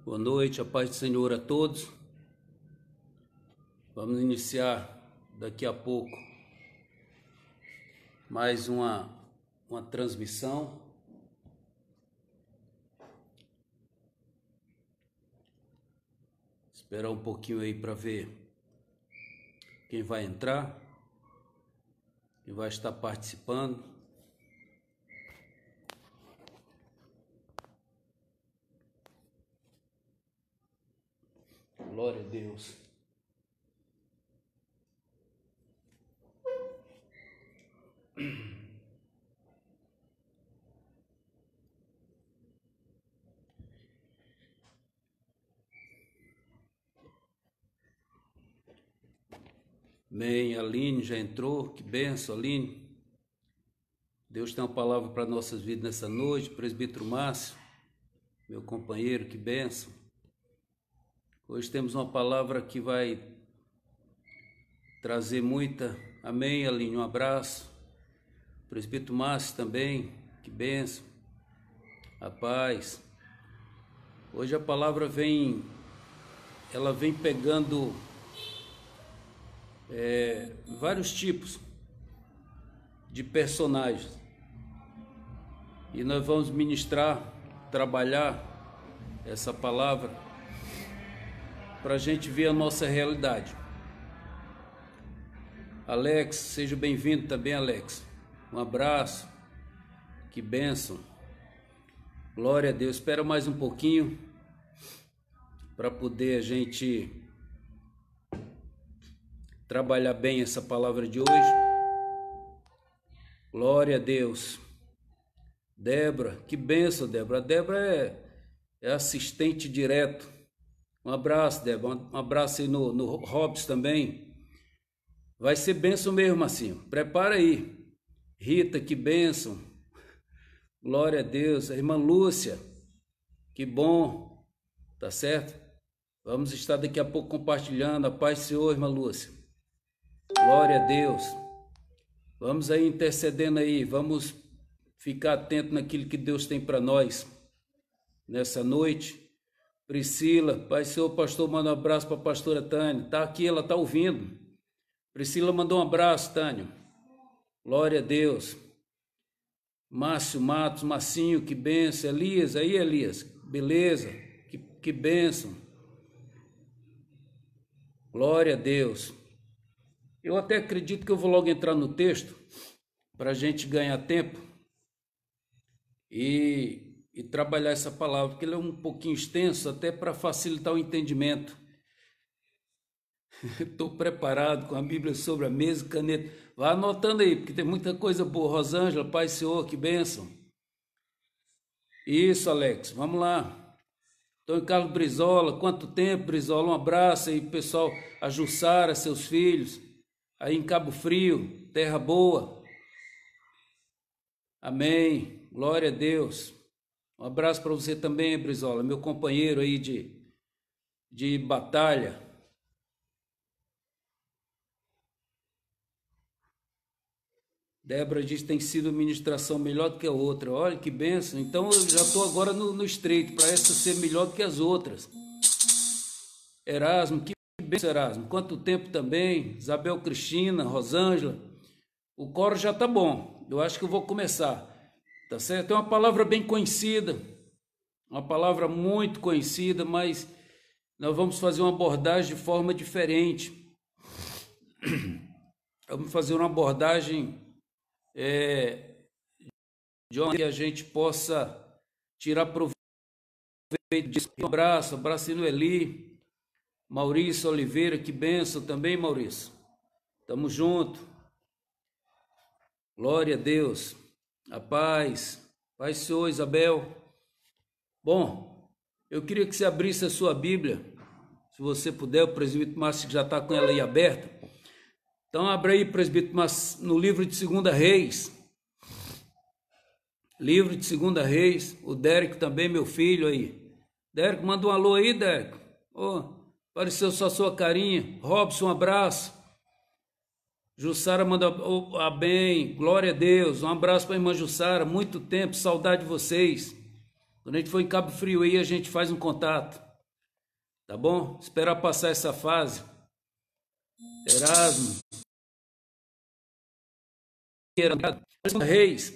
Boa noite, a paz do Senhor a todos. Vamos iniciar daqui a pouco mais uma transmissão. Esperar um pouquinho aí para ver quem vai entrar, quem vai estar participando. Glória a Deus. Bem, a Aline já entrou, que benção, Aline. Deus tem uma palavra para nossas vidas nessa noite. Presbítero Márcio, meu companheiro, que benção. Hoje temos uma palavra que vai trazer muita. Amém, Aline, um abraço. Presbítero Márcio também, que benção. A paz. Hoje a palavra vem pegando vários tipos de personagens. E nós vamos ministrar, trabalhar essa palavra para a gente ver a nossa realidade. Alex, seja bem-vindo também, Alex. Um abraço, que bênção. Glória a Deus. Espera mais um pouquinho para poder a gente trabalhar bem essa palavra de hoje. Glória a Deus. Débora, que bênção, Débora. A Débora é assistente direto. Um abraço, Débora. Um abraço aí no Robson também. Vai ser bênção mesmo, Marcinho. Prepara aí. Rita, que bênção. Glória a Deus. A irmã Lúcia, que bom. Tá certo? Vamos estar daqui a pouco compartilhando. A paz do Senhor, irmã Lúcia. Glória a Deus. Vamos aí intercedendo aí. Vamos ficar atento naquilo que Deus tem para nós nessa noite. Priscila, Pai Senhor, pastor, manda um abraço para a pastora Tânia. Está aqui, ela está ouvindo. Priscila mandou um abraço, Tânia. Glória a Deus. Márcio Matos, Marcinho, que benção. Elias, aí Elias, beleza, que benção. Glória a Deus. Eu até acredito que eu vou logo entrar no texto para a gente ganhar tempo e trabalhar essa palavra, porque ele é um pouquinho extenso, até para facilitar o entendimento. Estou preparado com a Bíblia sobre a mesa, caneta. Vá anotando aí, porque tem muita coisa boa. Rosângela, Pai Senhor, que bênção. Isso, Alex, vamos lá. Antônio Carlos Brizola, quanto tempo, Brizola? Um abraço aí, pessoal. A Jussara, seus filhos, aí em Cabo Frio, terra boa. Amém, glória a Deus. Um abraço para você também, Brizola, meu companheiro aí de batalha. Débora diz que tem sido uma ministração melhor do que a outra. Olha que bênção. Então eu já estou agora no estreito, para essa ser melhor do que as outras. Erasmo, que bênção, Erasmo. Quanto tempo também. Isabel Cristina, Rosângela. O coro já está bom. Eu acho que eu vou começar. Tá certo? É uma palavra bem conhecida, uma palavra muito conhecida, mas nós vamos fazer uma abordagem de forma diferente. Vamos fazer uma abordagem de onde a gente possa tirar proveito disso. Um abraço no Eli, Maurício Oliveira, que benção também, Maurício. Tamo junto. Glória a Deus. A paz, Pai Senhor, Isabel. Bom, eu queria que você abrisse a sua Bíblia, se você puder, o presbítero Márcio já está com ela aí aberta. Então, abra aí, presbítero Márcio, no livro de 2 Reis. Livro de 2 Reis, o Dérico também, meu filho aí. Dérico, manda um alô aí, Dérico. Apareceu só sua carinha. Robson, um abraço. Jussara manda bem, glória a Deus, um abraço para a irmã Jussara, muito tempo, saudade de vocês. Quando a gente for em Cabo Frio aí, a gente faz um contato. tá bom? Esperar passar essa fase. Erasmo, Reis,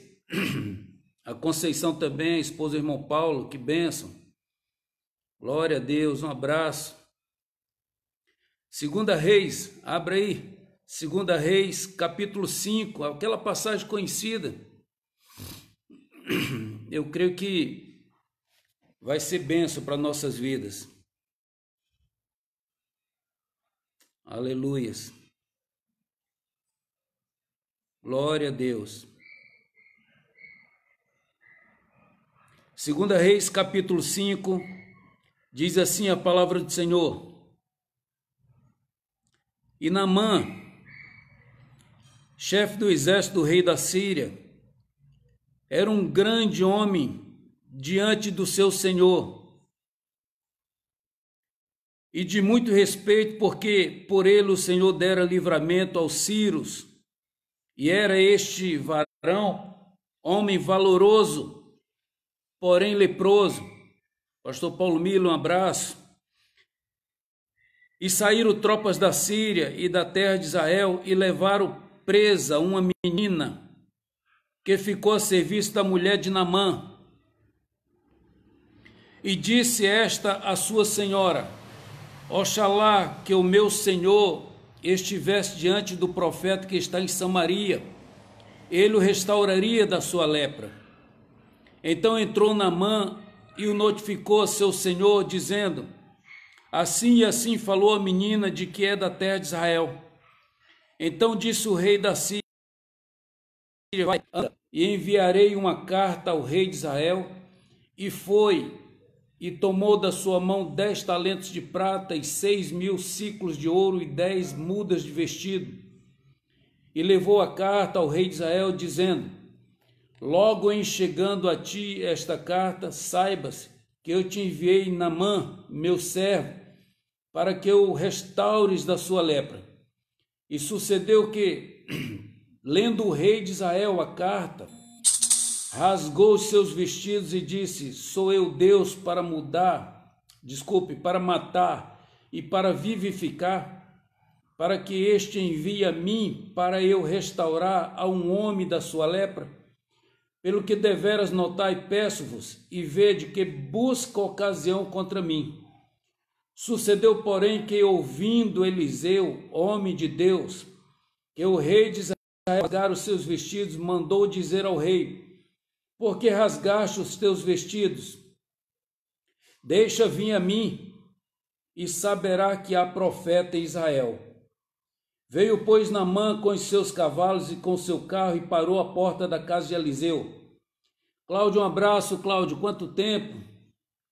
a Conceição também, a esposa do irmão Paulo, que bênção. Glória a Deus, um abraço. Segunda Reis, abre aí. Segunda Reis, capítulo 5, aquela passagem conhecida. Eu creio que vai ser bênção para nossas vidas. Aleluias. Glória a Deus. Segunda Reis, capítulo 5, diz assim a palavra do Senhor. E Naamã, chefe do exército do rei da Síria, era um grande homem diante do seu senhor e de muito respeito, porque por ele o Senhor dera livramento aos sírios, e era este varão homem valoroso, porém leproso. Pastor Paulo Milo, um abraço. E saíram tropas da Síria e da terra de Israel e levaram presa uma menina que ficou a serviço da mulher de Naamã. E disse esta a sua senhora: Oxalá que o meu senhor estivesse diante do profeta que está em Samaria, ele o restauraria da sua lepra. Então entrou Naamã e o notificou a seu senhor, dizendo: assim e assim falou a menina de que é da terra de Israel. Então disse o rei da Síria: vai, anda, e enviarei uma carta ao rei de Israel. E foi, e tomou da sua mão 10 talentos de prata e 6.000 siclos de ouro e 10 mudas de vestido. E levou a carta ao rei de Israel, dizendo: logo em chegando a ti esta carta, saibas que eu te enviei Naamã, meu servo, para que o restaures da sua lepra. E sucedeu que, lendo o rei de Israel a carta, rasgou os seus vestidos e disse: sou eu Deus para matar e para vivificar, para que este envie a mim para eu restaurar a um homem da sua lepra? Pelo que deveras notai, peço-vos, e vede que busca ocasião contra mim. Sucedeu, porém, que, ouvindo Eliseu, homem de Deus, que o rei de Israel rasgar os seus vestidos, mandou dizer ao rei: por que rasgaste os teus vestidos? Deixa vir a mim, e saberá que há profeta em Israel. Veio, pois, Naamã com os seus cavalos e com seu carro e parou à porta da casa de Eliseu. Cláudio, um abraço. Cláudio, quanto tempo?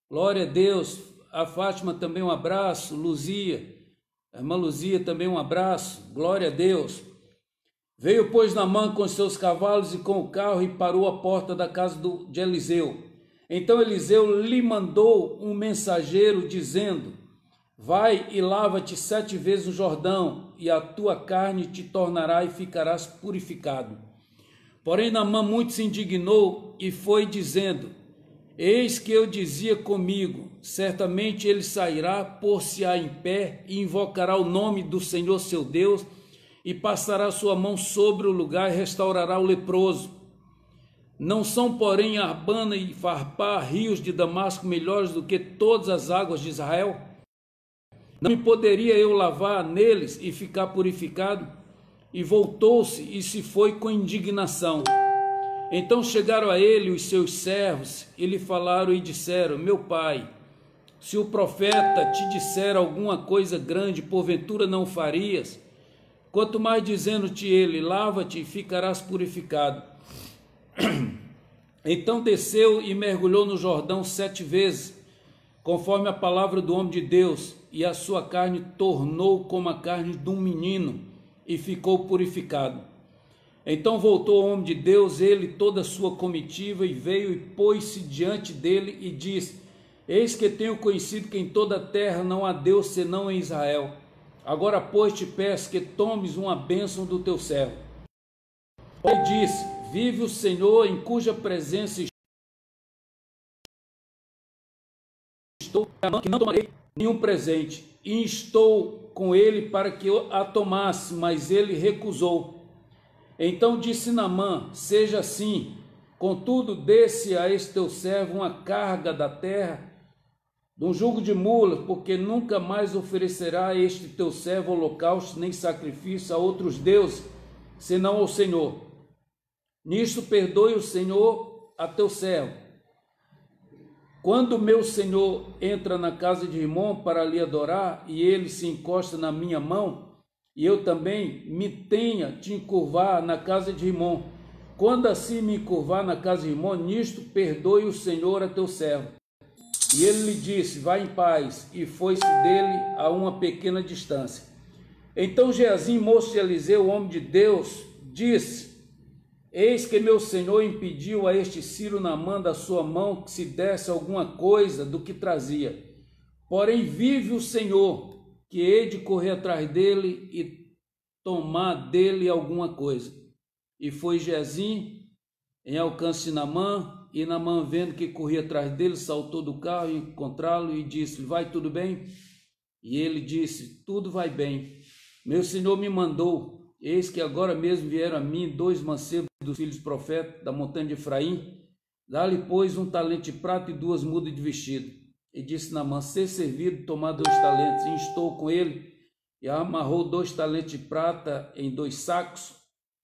Glória a Deus. A Fátima também um abraço. Luzia, a irmã Luzia também um abraço. Glória a Deus. Veio, pois, Naamã com os seus cavalos e com o carro e parou à porta da casa de Eliseu. Então Eliseu lhe mandou um mensageiro, dizendo: vai e lava-te 7 vezes no Jordão, e a tua carne te tornará e ficarás purificado. Porém Naamã muito se indignou e foi dizendo: eis que eu dizia comigo, certamente ele sairá, pôr-se-á em pé e invocará o nome do Senhor seu Deus, e passará sua mão sobre o lugar e restaurará o leproso. Não são, porém, Arbana e Farpá, rios de Damasco, melhores do que todas as águas de Israel? Não me poderia eu lavar neles e ficar purificado? E voltou-se e se foi com indignação. Então chegaram a ele os seus servos e lhe falaram e disseram: meu pai, se o profeta te disser alguma coisa grande, porventura não o farias? Quanto mais dizendo-te ele: lava-te e ficarás purificado. Então desceu e mergulhou no Jordão 7 vezes, conforme a palavra do homem de Deus, e a sua carne tornou como a carne de um menino, e ficou purificado. Então voltou o homem de Deus, ele e toda a sua comitiva, e veio e pôs-se diante dele e disse: eis que tenho conhecido que em toda a terra não há Deus senão em Israel. Agora, pois, te peço que tomes uma bênção do teu servo. Ele disse: vive o Senhor, em cuja presença estou, que não tomarei nenhum presente, e instou com ele para que eu a tomasse, mas ele recusou. Então disse Naamã: seja assim, contudo dê-se a este teu servo uma carga da terra, de um jugo de mulas, porque nunca mais oferecerá a este teu servo holocausto nem sacrifício a outros deuses, senão ao Senhor. Nisto perdoe o Senhor a teu servo. Quando meu senhor entra na casa de Rimom para lhe adorar, e ele se encosta na minha mão, e eu também me tenha de encurvar na casa de Rimom, quando assim me encurvar na casa de Rimom, nisto perdoe o Senhor a teu servo. E ele lhe disse: vai em paz, e foi-se dele a uma pequena distância. Então Geazi, moço de Eliseu, o homem de Deus, disse: eis que meu senhor impediu a este Ciro Naamã da sua mão que se desse alguma coisa do que trazia. Porém vive o Senhor, que hei de correr atrás dele e tomar dele alguma coisa. E foi Geazi em alcance de Naamã, e Naamã, vendo que corria atrás dele, saltou do carro e encontrá-lo e disse: vai tudo bem? E ele disse: tudo vai bem. Meu senhor me mandou, eis que agora mesmo vieram a mim 2 mancebos dos filhos do profeta da montanha de Efraim. Dá-lhe, pois, 1 talento de prata e 2 mudas de vestido. E disse Naamã: ser servido, tomar 2 talentos. E instou com ele, e amarrou 2 talentos de prata em 2 sacos,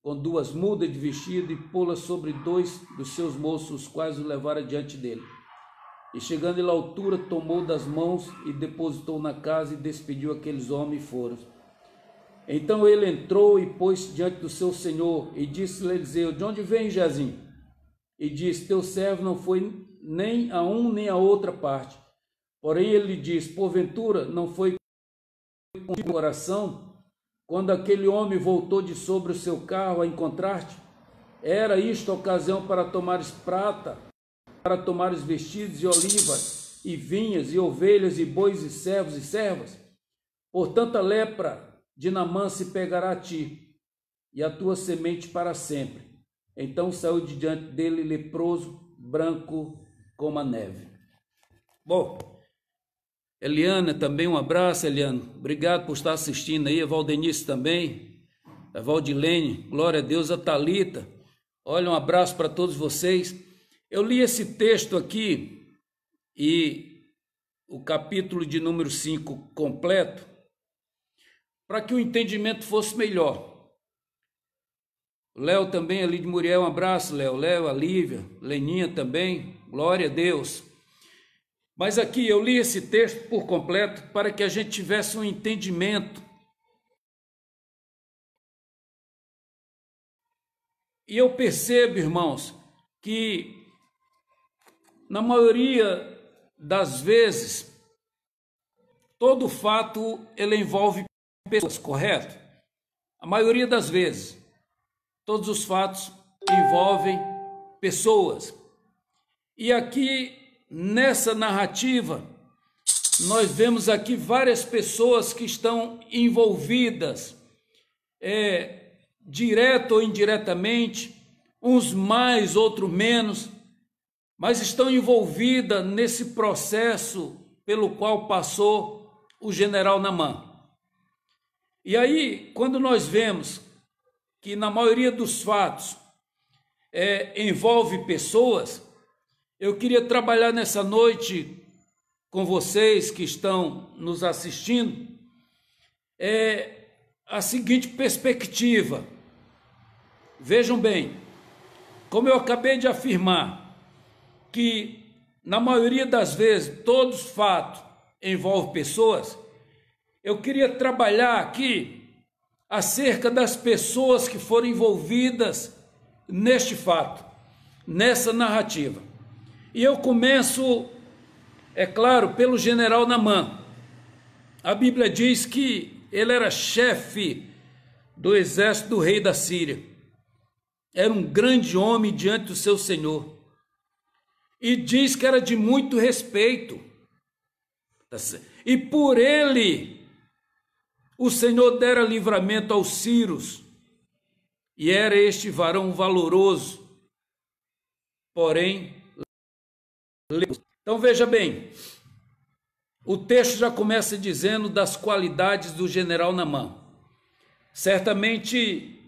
com 2 mudas de vestido, e pô-las sobre 2 dos seus moços, os quais o levaram diante dele. E chegando ele à altura, tomou das mãos e depositou na casa, e despediu aqueles homens e foram. Então ele entrou e pôs-se diante do seu senhor, e disse-lhe Eliseu: de onde vem Geazi? E disse: teu servo não foi nem a um nem a outra parte. Porém ele lhe disse: porventura não foi com o coração quando aquele homem voltou de sobre o seu carro a encontrar-te? Era isto a ocasião para tomares prata, para tomares vestidos e olivas, e vinhas, e ovelhas, e bois, e servos e servas? Portanto a lepra de Naamã se pegará a ti, e a tua semente para sempre. Então saiu de diante dele leproso, branco como a neve. Bom, Eliana também, um abraço, Eliana. Obrigado por estar assistindo aí. A Valdenice também, a Valdilene, glória a Deus, a Thalita. Olha, um abraço para todos vocês. Eu li esse texto aqui e o capítulo de número 5 completo, para que o entendimento fosse melhor. Léo também, ali de Muriel, um abraço, Léo. Léo, a Lívia, Leninha também, glória a Deus. Mas aqui eu li esse texto por completo para que a gente tivesse um entendimento. E eu percebo, irmãos, que na maioria das vezes, todo fato ele envolve pessoas, correto? A maioria das vezes, todos os fatos envolvem pessoas. E aqui, nessa narrativa, nós vemos aqui várias pessoas que estão envolvidas, direto ou indiretamente, uns mais, outros menos, mas estão envolvidas nesse processo pelo qual passou o general Naamã. E aí, quando nós vemos que na maioria dos fatos envolve pessoas, eu queria trabalhar nessa noite com vocês que estão nos assistindo a seguinte perspectiva. Vejam bem, como eu acabei de afirmar, que na maioria das vezes todos os fatos envolvem pessoas, eu queria trabalhar aqui acerca das pessoas que foram envolvidas neste fato, nessa narrativa. E eu começo, é claro, pelo general Naamã. A Bíblia diz que ele era chefe do exército do rei da Síria. Era um grande homem diante do seu senhor. E diz que era de muito respeito. E por ele, o Senhor dera livramento aos sírios. E era este varão valoroso, porém, então veja bem, o texto já começa dizendo das qualidades do general Naamã. Certamente,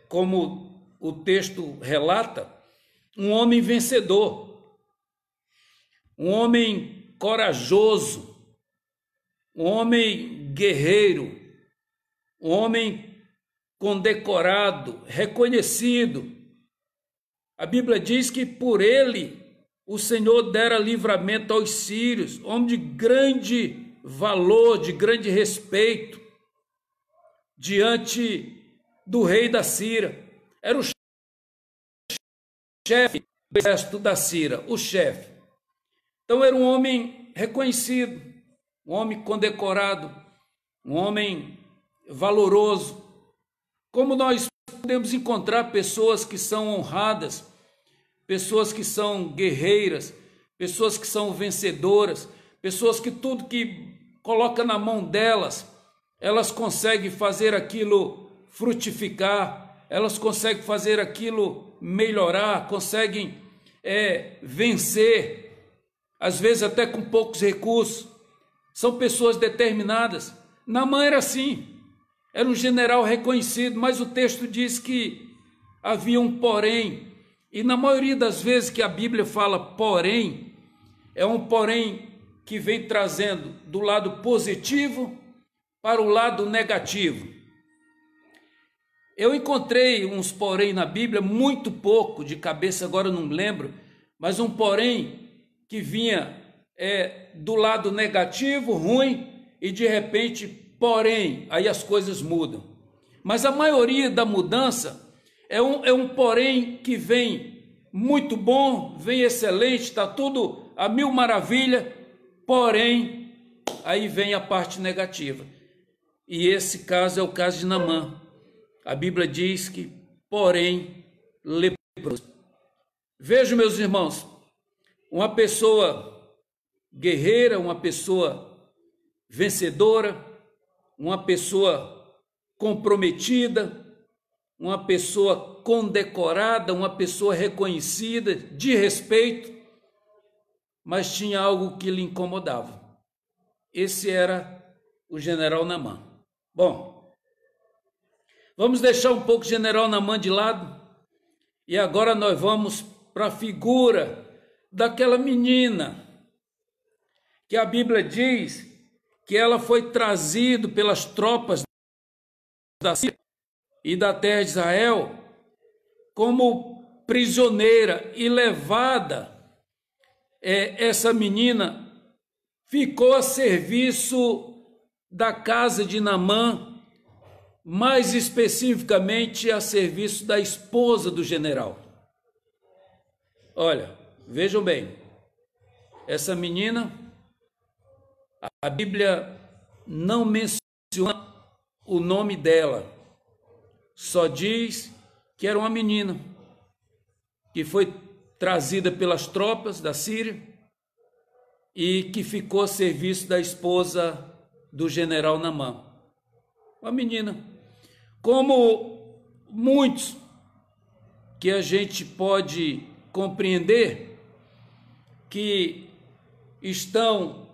como o texto relata, um homem vencedor, um homem corajoso, um homem guerreiro, um homem condecorado, reconhecido. A Bíblia diz que por ele o Senhor dera livramento aos sírios, homem de grande valor, de grande respeito, diante do rei da Síria. Era o chefe do exército da Síria, o chefe. Então era um homem reconhecido, um homem condecorado, um homem valoroso. Como nós podemos encontrar pessoas que são honradas, pessoas que são guerreiras, pessoas que são vencedoras, pessoas que tudo que coloca na mão delas, elas conseguem fazer aquilo frutificar, elas conseguem fazer aquilo melhorar, conseguem vencer, às vezes até com poucos recursos. São pessoas determinadas. Naamã era assim, era um general reconhecido, mas o texto diz que havia um porém, e na maioria das vezes que a Bíblia fala porém, é um porém que vem trazendo do lado positivo para o lado negativo. Eu encontrei uns porém na Bíblia, muito pouco, de cabeça agora eu não lembro, mas um porém que vinha do lado negativo, ruim, e de repente, porém, aí as coisas mudam. Mas a maioria da mudança é um porém que vem muito bom, vem excelente, está tudo a mil maravilha, porém, aí vem a parte negativa. E esse caso é o caso de Naamã. A Bíblia diz que, porém, leproso. Vejam, meus irmãos, uma pessoa guerreira, uma pessoa vencedora, uma pessoa comprometida, uma pessoa condecorada, uma pessoa reconhecida, de respeito, mas tinha algo que lhe incomodava. Esse era o general Naamã. Bom, vamos deixar um pouco o general Naamã de lado e agora nós vamos para a figura daquela menina que a Bíblia diz que ela foi trazida pelas tropas da Síria e da terra de Israel como prisioneira e levada. Essa menina ficou a serviço da casa de Naamã, mais especificamente a serviço da esposa do general. Olha, vejam bem, essa menina, a Bíblia não menciona o nome dela, só diz que era uma menina que foi trazida pelas tropas da Síria e que ficou a serviço da esposa do general Naamã. Uma menina, como muitos que a gente pode compreender que estão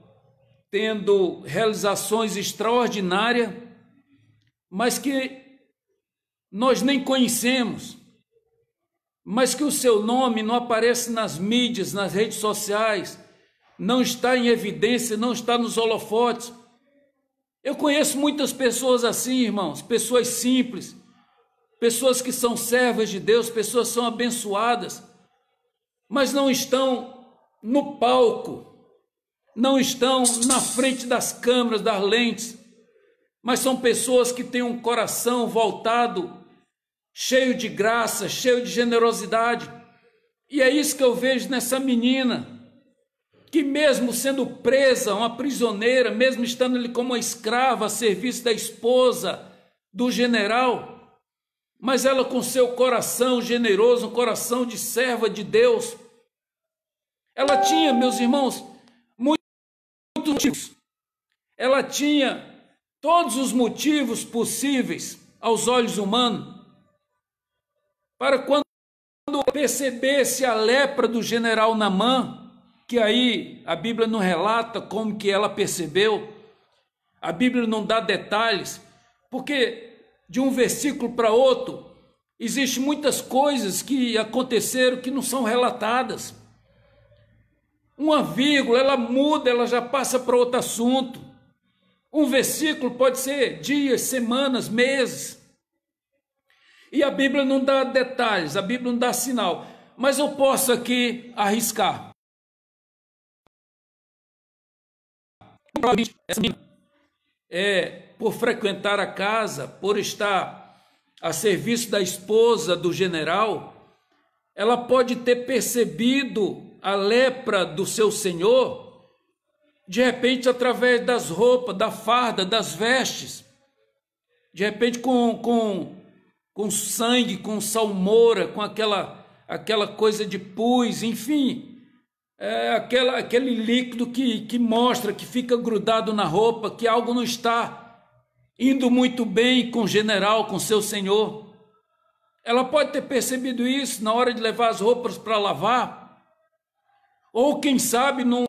tendo realizações extraordinárias, mas que nós nem conhecemos, mas que o seu nome não aparece nas mídias, nas redes sociais, não está em evidência, não está nos holofotes. Eu conheço muitas pessoas assim, irmãos, pessoas simples, pessoas que são servas de Deus, pessoas que são abençoadas, mas não estão no palco, não estão na frente das câmeras, das lentes, mas são pessoas que têm um coração voltado, cheio de graça, cheio de generosidade. E é isso que eu vejo nessa menina, que mesmo sendo presa, uma prisioneira, mesmo estando ali como uma escrava a serviço da esposa do general, mas ela com seu coração generoso, um coração de serva de Deus, ela tinha, meus irmãos, muitos motivos. Ela tinha todos os motivos possíveis aos olhos humanos para quando percebesse a lepra do general Naamã, que aí a Bíblia não relata como que ela percebeu, a Bíblia não dá detalhes, porque de um versículo para outro, existem muitas coisas que aconteceram que não são relatadas. Uma vírgula, ela muda, ela já passa para outro assunto. Um versículo pode ser dias, semanas, meses. E a Bíblia não dá detalhes, a Bíblia não dá sinal. Mas eu posso aqui arriscar. Por frequentar a casa, por estar a serviço da esposa do general, ela pode ter percebido a lepra do seu senhor, de repente através das roupas, da farda, das vestes, de repente com sangue, com salmoura, com aquela coisa de pus, enfim, aquele líquido que mostra, que fica grudado na roupa, que algo não está indo muito bem com o general, com seu senhor. Ela pode ter percebido isso na hora de levar as roupas para lavar, ou quem sabe num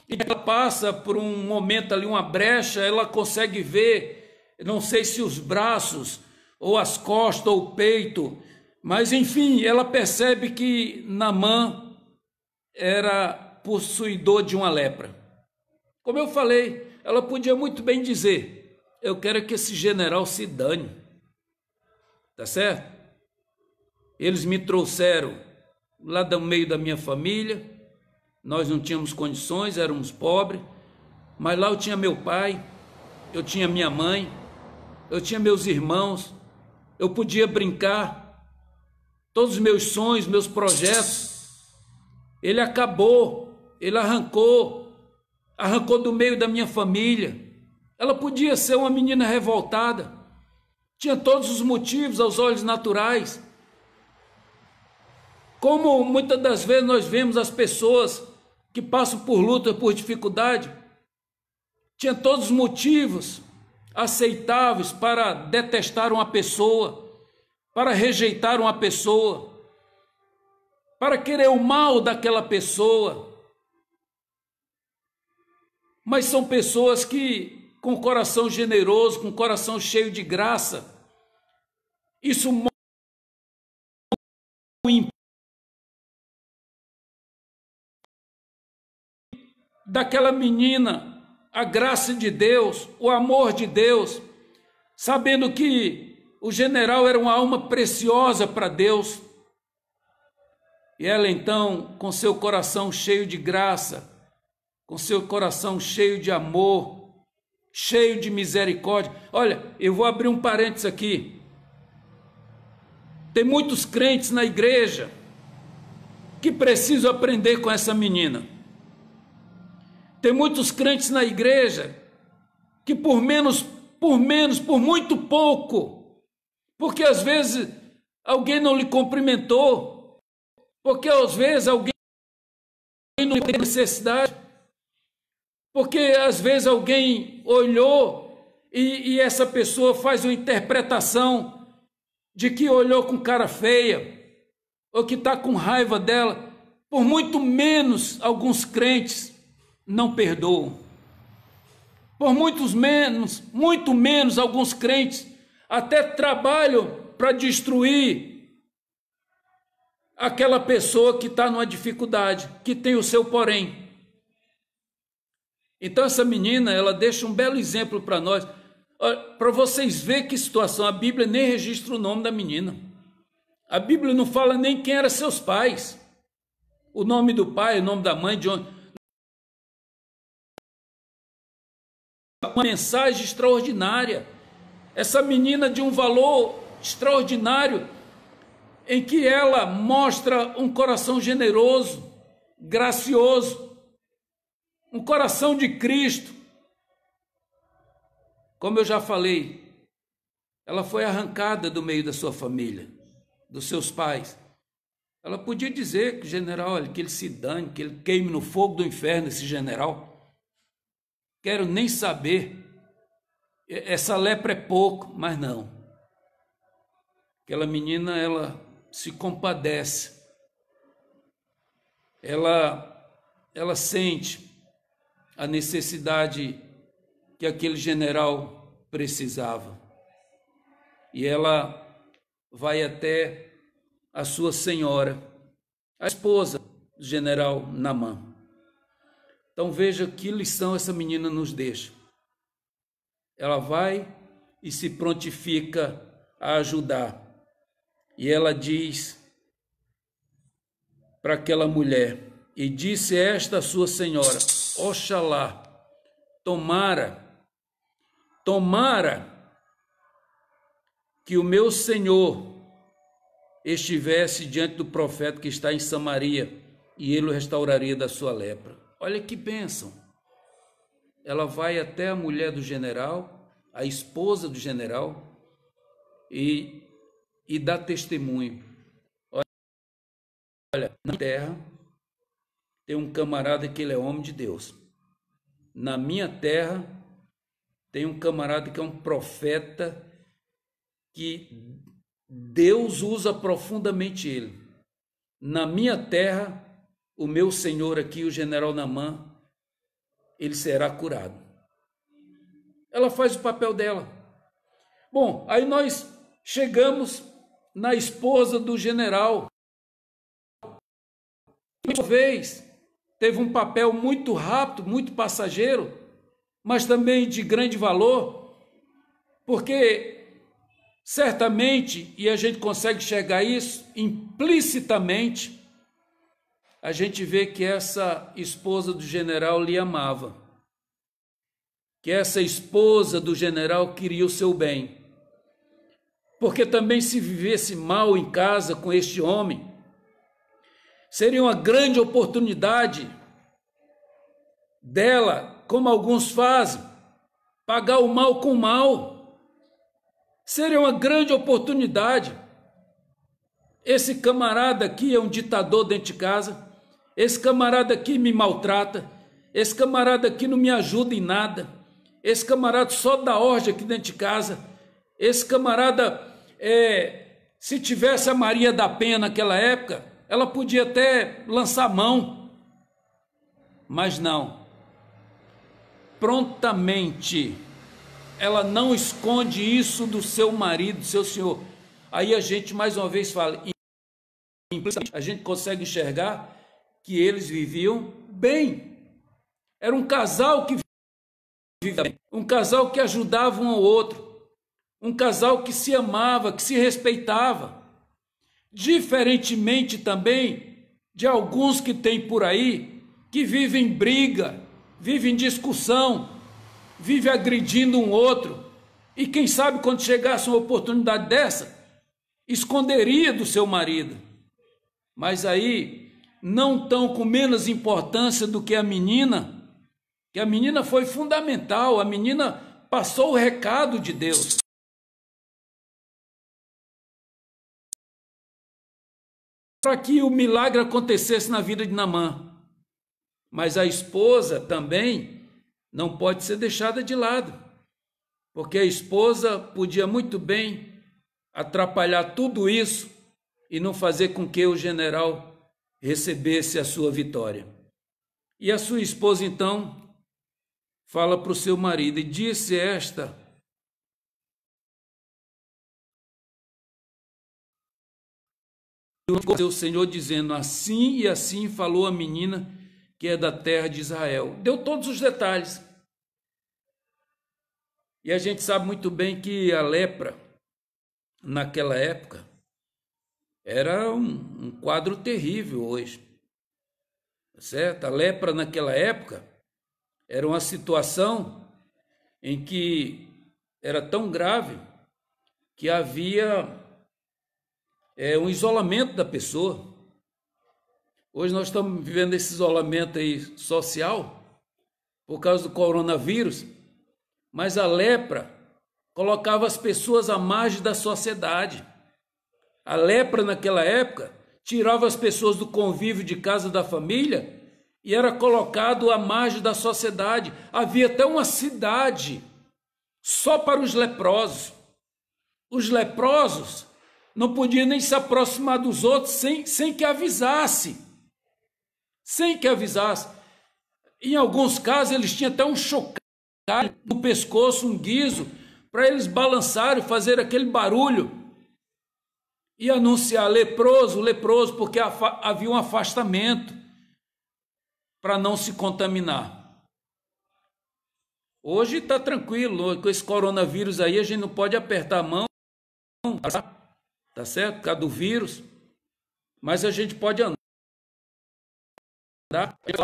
e ela passa por um momento ali, uma brecha, ela consegue ver, não sei se os braços, ou as costas, ou o peito, mas enfim, ela percebe que Naamã era possuidor de uma lepra. Como eu falei, ela podia muito bem dizer: eu quero que esse general se dane, tá certo? Eles me trouxeram lá do meio da minha família, nós não tínhamos condições, éramos pobres, mas lá eu tinha meu pai, eu tinha minha mãe, eu tinha meus irmãos, eu podia brincar, todos os meus sonhos, meus projetos, ele acabou, ele arrancou do meio da minha família. Ela podia ser uma menina revoltada, tinha todos os motivos aos olhos naturais. Como muitas das vezes nós vemos as pessoas que passam por luta, por dificuldade, tinha todos os motivos aceitáveis para detestar uma pessoa, para rejeitar uma pessoa, para querer o mal daquela pessoa. Mas são pessoas que, com coração generoso, com coração cheio de graça, isso mostra daquela menina a graça de Deus, o amor de Deus, sabendo que o general era uma alma preciosa para Deus. E ela então, com seu coração cheio de graça, com seu coração cheio de amor, cheio de misericórdia. Olha, eu vou abrir um parênteses aqui. Tem muitos crentes na igreja que precisam aprender com essa menina. Tem muitos crentes na igreja que por muito pouco, porque às vezes alguém não lhe cumprimentou, porque às vezes alguém não tem necessidade, porque às vezes alguém olhou e essa pessoa faz uma interpretação de que olhou com cara feia, ou que está com raiva dela. Por muito menos alguns crentes não perdoam. Por muito menos alguns crentes até trabalham para destruir aquela pessoa que está numa dificuldade, que tem o seu porém. Então essa menina, ela deixa um belo exemplo para nós, para vocês verem que situação. A Bíblia nem registra o nome da menina. A Bíblia não fala nem quem eram seus pais, o nome do pai, o nome da mãe, de onde. Uma mensagem extraordinária, essa menina de um valor extraordinário, em que ela mostra um coração generoso, gracioso, um coração de Cristo. Como eu já falei, ela foi arrancada do meio da sua família, dos seus pais. Ela podia dizer que o general, olha, que ele se dane, que ele queime no fogo do inferno, esse general. Quero nem saber, essa lepra é pouco, mas não. Aquela menina, ela se compadece, ela sente a necessidade que aquele general precisava. E ela vai até a sua senhora, a esposa do general Naamã. Então veja que lição essa menina nos deixa. Ela vai e se prontifica a ajudar. E ela diz para aquela mulher: e disse esta sua senhora, oxalá, tomara que o meu senhor estivesse diante do profeta que está em Samaria, e ele o restauraria da sua lepra. Olha que bênção. Ela vai até a mulher do general, a esposa do general, e dá testemunho. Olha, na terra tem um camarada que ele é homem de Deus. Na minha terra tem um camarada que é um profeta que Deus usa profundamente ele. Na minha terra, o meu senhor aqui, o general Naamã, ele será curado. Ela faz o papel dela. Bom, aí nós chegamos na esposa do general. Uma vez teve um papel muito rápido, muito passageiro, mas também de grande valor, porque certamente, e a gente consegue enxergar isso implicitamente, a gente vê que essa esposa do general lhe amava, que essa esposa do general queria o seu bem, porque também se vivesse mal em casa com este homem, seria uma grande oportunidade dela, como alguns fazem, pagar o mal com o mal. Seria uma grande oportunidade. Esse camarada aqui é um ditador dentro de casa, esse camarada aqui me maltrata, esse camarada aqui não me ajuda em nada, esse camarada só dá ordem aqui dentro de casa, esse camarada, se tivesse a Maria da Penha naquela época, ela podia até lançar mão, mas não. Prontamente, ela não esconde isso do seu marido, do seu senhor. Aí a gente mais uma vez fala, a gente consegue enxergar que eles viviam bem. Era um casal que vivia bem, um casal que ajudava um ao outro, um casal que se amava, que se respeitava. Diferentemente também de alguns que tem por aí, que vivem briga, vivem discussão, vivem agredindo um outro, e quem sabe quando chegasse uma oportunidade dessa, esconderia do seu marido. Mas aí, não tão com menos importância do que a menina foi fundamental, a menina passou o recado de Deus. Para que o milagre acontecesse na vida de Naamã. Mas a esposa também não pode ser deixada de lado, porque a esposa podia muito bem atrapalhar tudo isso e não fazer com que o general recebesse a sua vitória. E a sua esposa então fala para o seu marido, e disse esta: o Senhor dizendo, assim e assim falou a menina que é da terra de Israel. Deu todos os detalhes. E a gente sabe muito bem que a lepra, naquela época, era um quadro terrível hoje. Certo? A lepra naquela época era uma situação em que era tão grave que havia um isolamento da pessoa. Hoje nós estamos vivendo esse isolamento aí social por causa do coronavírus, mas a lepra colocava as pessoas à margem da sociedade. A lepra naquela época tirava as pessoas do convívio de casa da família e era colocado à margem da sociedade. Havia até uma cidade só para os leprosos. Os leprosos não podia nem se aproximar dos outros sem que avisasse. Sem que avisasse. Em alguns casos, eles tinham até um chocalho no pescoço, um guiso, para eles balançarem, fazer aquele barulho e anunciar leproso, leproso, porque havia um afastamento para não se contaminar. Hoje está tranquilo, com esse coronavírus aí a gente não pode apertar a mão, tá certo? Por causa do vírus, mas a gente pode andar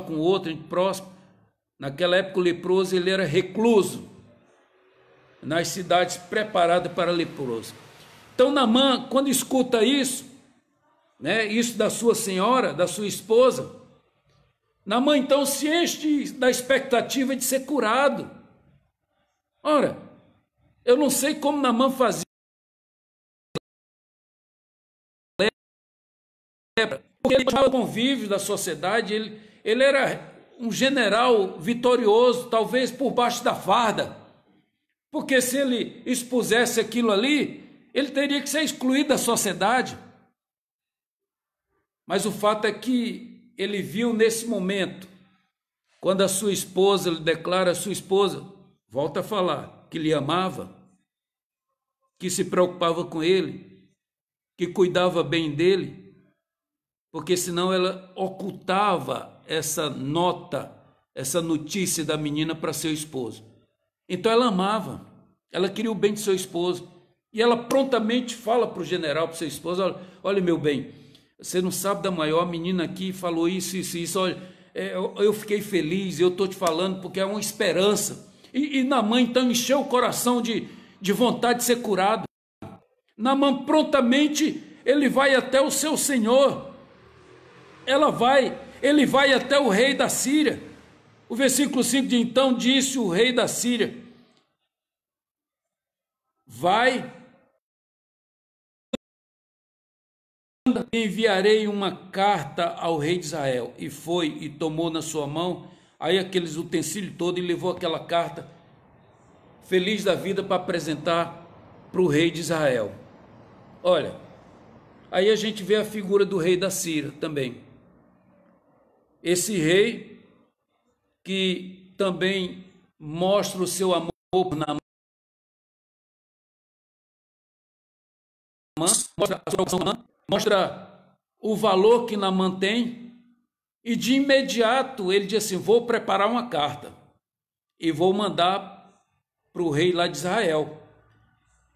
com o outro, gente próximo. Naquela época o leproso ele era recluso nas cidades preparadas para leproso. Então Naamã, quando escuta isso, né, isso da sua senhora, da sua esposa, Naamã então se enche da expectativa de ser curado. Ora, eu não sei como Naamã fazia, porque ele tinha convívio da sociedade, ele era um general vitorioso, talvez por baixo da farda, porque se ele expusesse aquilo ali, ele teria que ser excluído da sociedade. Mas o fato é que ele viu nesse momento, quando a sua esposa, ele declara a sua esposa, volta a falar, que lhe amava, que se preocupava com ele, que cuidava bem dele, porque senão ela ocultava essa nota, essa notícia da menina para seu esposo. Então ela amava, ela queria o bem de seu esposo, e ela prontamente fala para o general, para seu esposo, olha meu bem, você não sabe da maior, menina aqui falou isso, olha, eu fiquei feliz, eu estou te falando porque é uma esperança. E Naamã então encheu o coração de vontade de ser curado. Naamã prontamente, ele vai até o seu senhor, ele vai até o rei da Síria. O versículo 5 de então disse o rei da Síria, vai, enviarei uma carta ao rei de Israel. E foi e tomou na sua mão aí aqueles utensílios todos e levou aquela carta, feliz da vida, para apresentar para o rei de Israel. Olha, aí a gente vê a figura do rei da Síria também. Esse rei que também mostra o seu amor por Naamã, mostra a sua opção, mostra o valor que Naamã tem, e de imediato ele diz assim, vou preparar uma carta e vou mandar para o rei lá de Israel.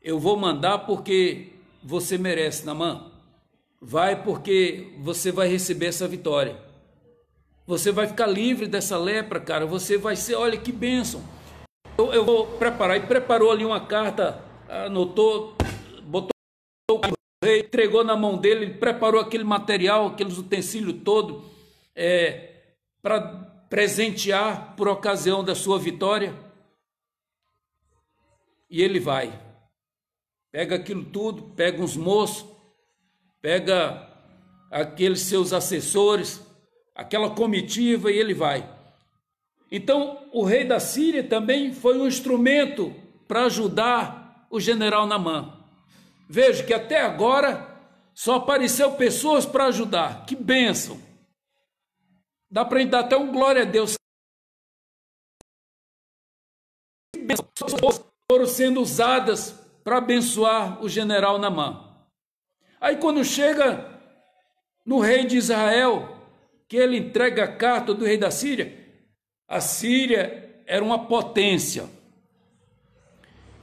Eu vou mandar porque você merece, Naamã. Vai porque você vai receber essa vitória. Você vai ficar livre dessa lepra, cara. Você vai ser, olha que bênção. Eu vou preparar. E preparou ali uma carta, anotou, botou o rei, entregou na mão dele, ele preparou aquele material, aqueles utensílios todo, para presentear por ocasião da sua vitória. E ele vai, pega aquilo tudo, pega uns moços, pega aqueles seus assessores, aquela comitiva, e ele vai. Então, o rei da Síria também foi um instrumento para ajudar o general Naamã. Veja que até agora só apareceu pessoas para ajudar. Que bênção! Dá para dar até um glória a Deus. Que bênção! Foram sendo usadas para abençoar o general Naamã. Aí quando chega no rei de Israel, que ele entrega a carta do rei da Síria, a Síria era uma potência.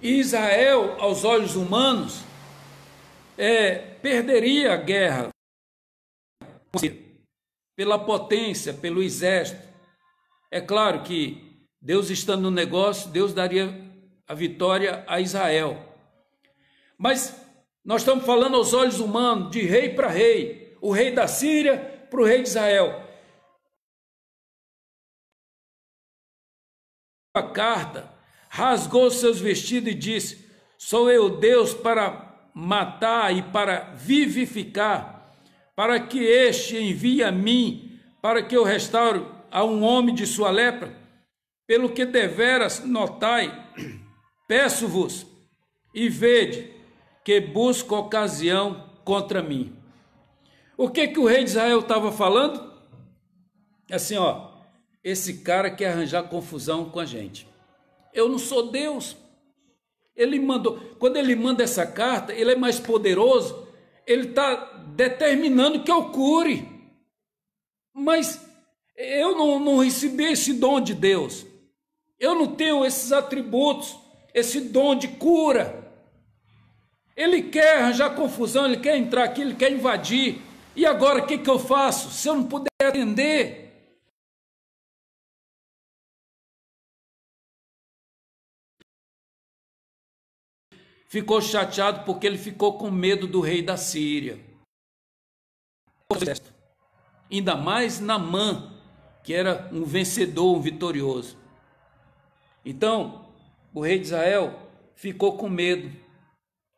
E Israel, aos olhos humanos, perderia a guerra pela potência, pelo exército. É claro que Deus estando no negócio, Deus daria a vitória a Israel. Mas nós estamos falando aos olhos humanos, de rei para rei, o rei da Síria para o rei de Israel. A carta, rasgou seus vestidos e disse, sou eu Deus para matar e para vivificar, para que este envie a mim, para que eu restaure a um homem de sua lepra? Pelo que deveras notai, peço-vos e vede, que busca ocasião contra mim. O que o rei de Israel estava falando? Assim, ó, esse cara quer arranjar confusão com a gente. Eu não sou Deus. Ele mandou, quando ele manda essa carta, ele é mais poderoso, ele está determinando que eu cure. Mas eu não recebi esse dom de Deus. Eu não tenho esses atributos, esse dom de cura. Ele quer arranjar confusão, ele quer entrar aqui, ele quer invadir. E agora o que eu faço? Se eu não puder atender? Ficou chateado porque ele ficou com medo do rei da Síria. Ainda mais Naamã, que era um vencedor, um vitorioso. Então, o rei de Israel ficou com medo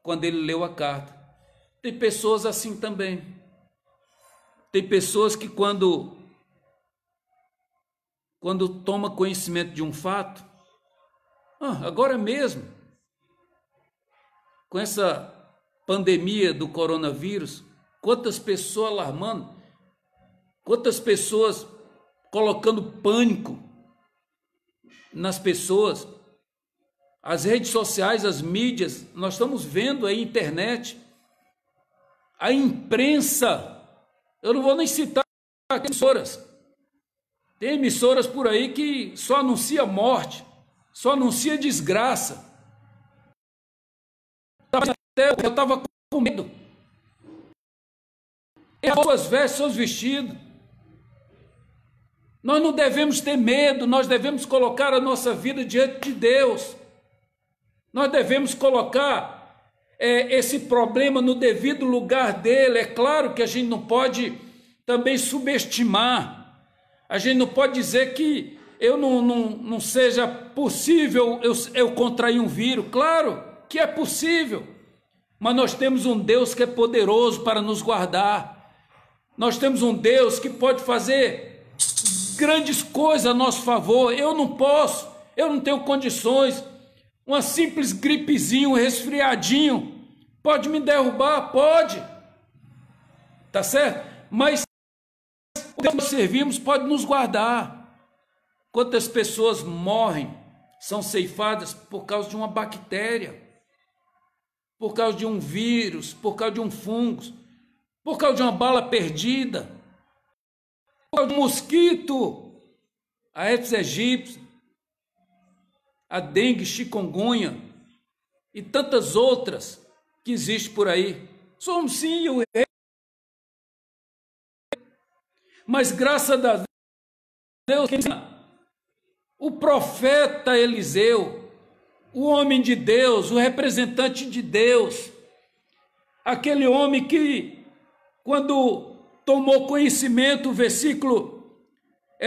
quando ele leu a carta. Tem pessoas assim também. Tem pessoas que quando toma conhecimento de um fato, agora mesmo, com essa pandemia do coronavírus, quantas pessoas alarmando, quantas pessoas colocando pânico nas pessoas, as redes sociais, as mídias, nós estamos vendo aí, internet, a imprensa, eu não vou nem citar emissoras, tem emissoras por aí que só anuncia morte, só anuncia desgraça. Eu estava com medo. Suas vestes, seus vestidos. Nós não devemos ter medo, nós devemos colocar a nossa vida diante de Deus. Nós devemos colocar esse problema no devido lugar dele. É claro que a gente não pode também subestimar. A gente não pode dizer que não seja possível eu contrair um vírus. Claro que é possível. Mas nós temos um Deus que é poderoso para nos guardar. Nós temos um Deus que pode fazer grandes coisas a nosso favor. Eu não posso, eu não tenho condições. Uma simples gripezinha, um resfriadinho, pode me derrubar? Pode. Tá certo? Mas o Deus que servimos pode nos guardar. Quantas pessoas morrem, são ceifadas por causa de uma bactéria, por causa de um vírus, por causa de um fungo, por causa de uma bala perdida, por causa de um mosquito, a Aedes aegypti, a dengue, chikungunya e tantas outras que existem por aí. Somos sim o rei, mas graças a Deus, o profeta Eliseu, o homem de Deus, o representante de Deus, aquele homem que, quando tomou conhecimento, o versículo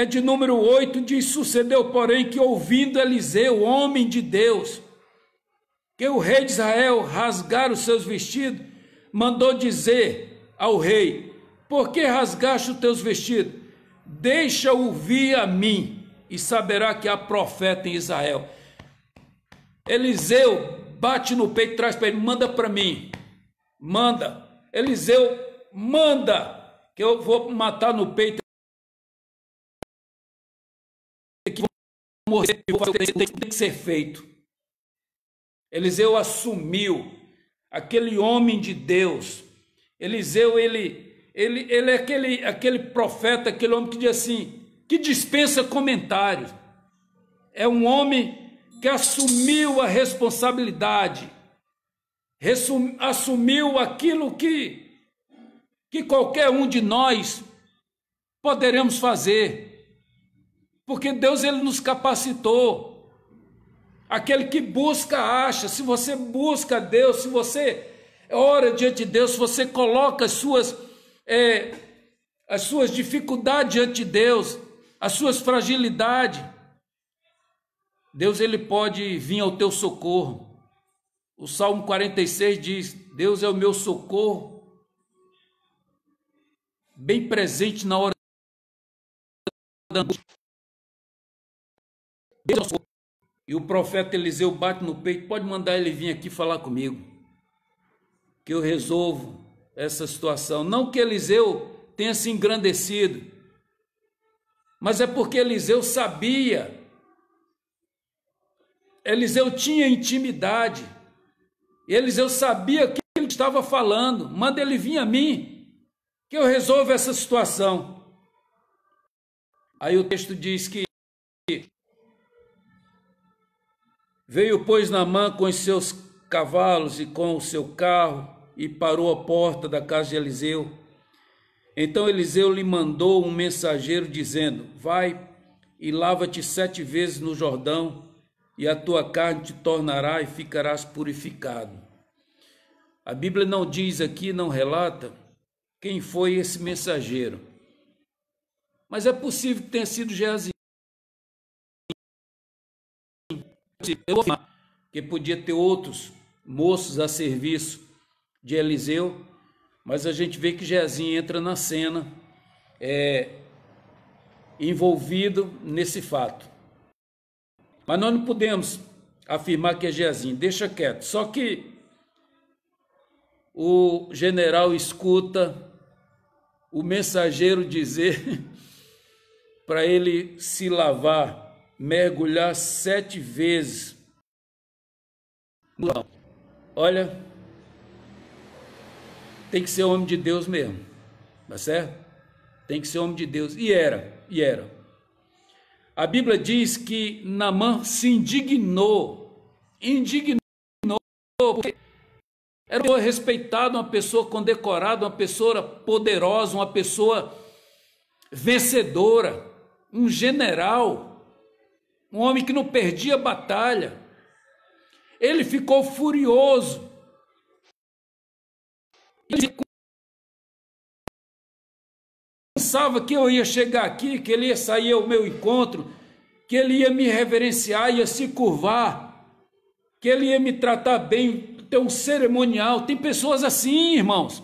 de número 8, diz: sucedeu, porém, que ouvindo Eliseu, homem de Deus, que o rei de Israel rasgara os seus vestidos, mandou dizer ao rei: por que rasgaste os teus vestidos? Deixa-o vir a mim, e saberá que há profeta em Israel. Eliseu bate no peito, traz para ele: manda para mim, manda. Eliseu, manda, que eu vou matar no peito, que morrer, tem que ser feito. Eliseu assumiu, aquele homem de Deus. Eliseu, ele é aquele profeta, aquele homem que diz assim, que dispensa comentários. É um homem que assumiu a responsabilidade, assumiu aquilo que qualquer um de nós poderemos fazer, porque Deus, ele nos capacitou. Aquele que busca, acha. Se você busca Deus, se você ora diante de Deus, se você coloca as suas dificuldades diante de Deus, as suas fragilidades, Deus, ele pode vir ao teu socorro. O Salmo 46 diz: Deus é o meu socorro, bem presente na hora da angústia. Deus é o socorro. E o profeta Eliseu bate no peito: pode mandar ele vir aqui falar comigo. que eu resolvo essa situação. Não que Eliseu tenha se engrandecido, mas é porque Eliseu sabia, Eliseu tinha intimidade, Eliseu sabia o que ele estava falando. Manda ele vir a mim, que eu resolvo essa situação. Aí o texto diz que veio, pois, Naamã com os seus cavalos e com o seu carro e parou à porta da casa de Eliseu. Então Eliseu lhe mandou um mensageiro dizendo: vai e lava-te 7 vezes no Jordão, e a tua carne te tornará e ficarás purificado. A Bíblia não diz aqui, não relata quem foi esse mensageiro, mas é possível que tenha sido Geazi. Que podia ter outros moços a serviço de Eliseu, mas a gente vê que Geazi entra na cena, envolvido nesse fato. Mas nós não podemos afirmar que é Geazi, deixa quieto. Só que o general escuta o mensageiro dizer para ele se lavar, mergulhar 7 vezes. Olha, tem que ser homem de Deus mesmo, tá certo? Tem que ser homem de Deus. E era. A Bíblia diz que Naamã se indignou, porque era uma pessoa respeitada, uma pessoa condecorada, uma pessoa poderosa, uma pessoa vencedora, um general, um homem que não perdia batalha. Ele ficou furioso. Ele pensava que eu ia chegar aqui, que ele ia sair ao meu encontro, que ele ia me reverenciar, ia se curvar, que ele ia me tratar bem, ter um cerimonial. Tem pessoas assim, irmãos.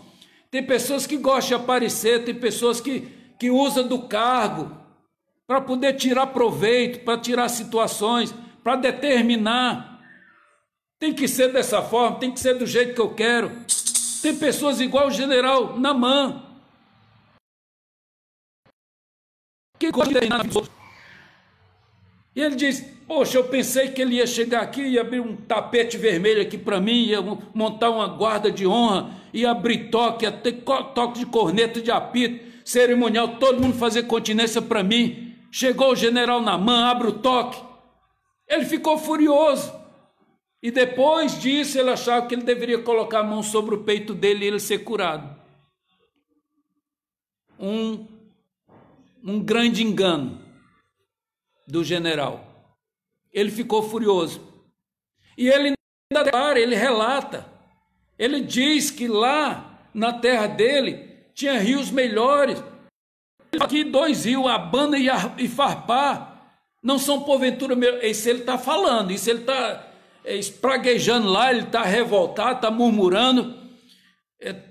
Tem pessoas que gostam de aparecer, tem pessoas que usam do cargo para poder tirar proveito, para tirar situações, para determinar. Tem que ser dessa forma, tem que ser do jeito que eu quero. Tem pessoas igual o general Naamã, que gosta de e ele diz: poxa, eu pensei que ele ia chegar aqui e abrir um tapete vermelho aqui para mim, ia montar uma guarda de honra, ia abrir toque, ia ter toque de corneta, de apito, cerimonial, todo mundo fazer continência para mim. Chegou o general Naamã, abre o toque. Ele ficou furioso. E depois disso ele achava que ele deveria colocar a mão sobre o peito dele e ele ser curado. Um grande engano do general. Ele ficou furioso. E ele ainda declara, ele relata, ele diz que lá na terra dele tinha rios melhores. Aqui 2 rios, Abana e Farpá, não são porventura melhores. Isso ele está falando, isso ele está espraguejando lá, ele está revoltado, está murmurando,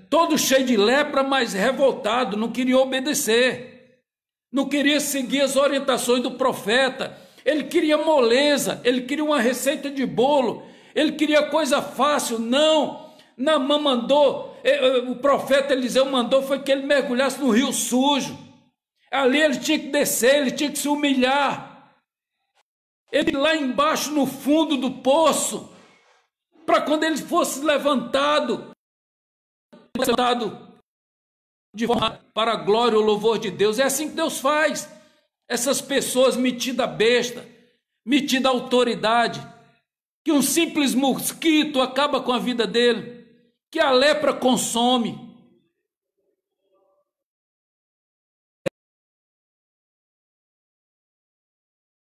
todo cheio de lepra, mas revoltado, não queria obedecer, não queria seguir as orientações do profeta. Ele queria moleza, ele queria uma receita de bolo, ele queria coisa fácil. Não, Naamã mandou, o profeta Eliseu mandou foi que ele mergulhasse no rio sujo. Ali ele tinha que descer, ele tinha que se humilhar. Ele lá embaixo no fundo do poço, para quando ele fosse levantado de forma para a glória e o louvor de Deus. É assim que Deus faz. Essas pessoas metidas besta, metidas autoridade, que um simples mosquito acaba com a vida dele, que a lepra consome.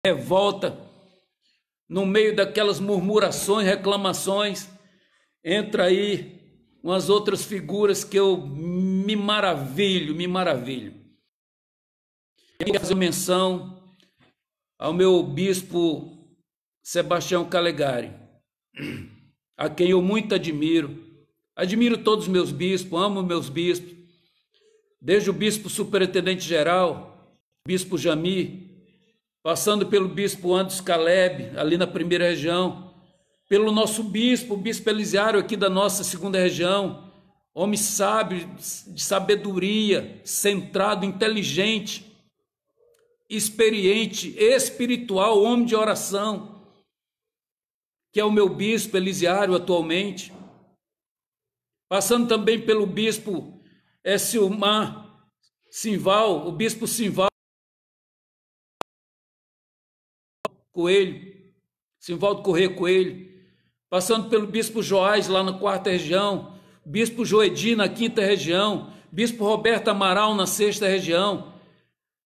Revolta, no meio daquelas murmurações, reclamações, entra aí umas outras figuras que eu me maravilho. Eu quero fazer menção ao meu bispo Sebastião Calegari, a quem eu muito admiro todos os meus bispos, amo meus bispos, desde o bispo superintendente geral, bispo Jami, passando pelo bispo Anderson Caleb, ali na 1ª região, pelo nosso bispo, o bispo Elisiário aqui da nossa 2ª região, homem sábio, de sabedoria, centrado, inteligente, experiente, espiritual, homem de oração, que é o meu bispo Elisiário atualmente, passando também pelo bispo Silmar Simval, o bispo Simval Coelho, Simvaldo Corrêa Coelho, passando pelo bispo Joás lá na 4ª região, bispo Joedi na 5ª região, bispo Roberto Amaral na 6ª região,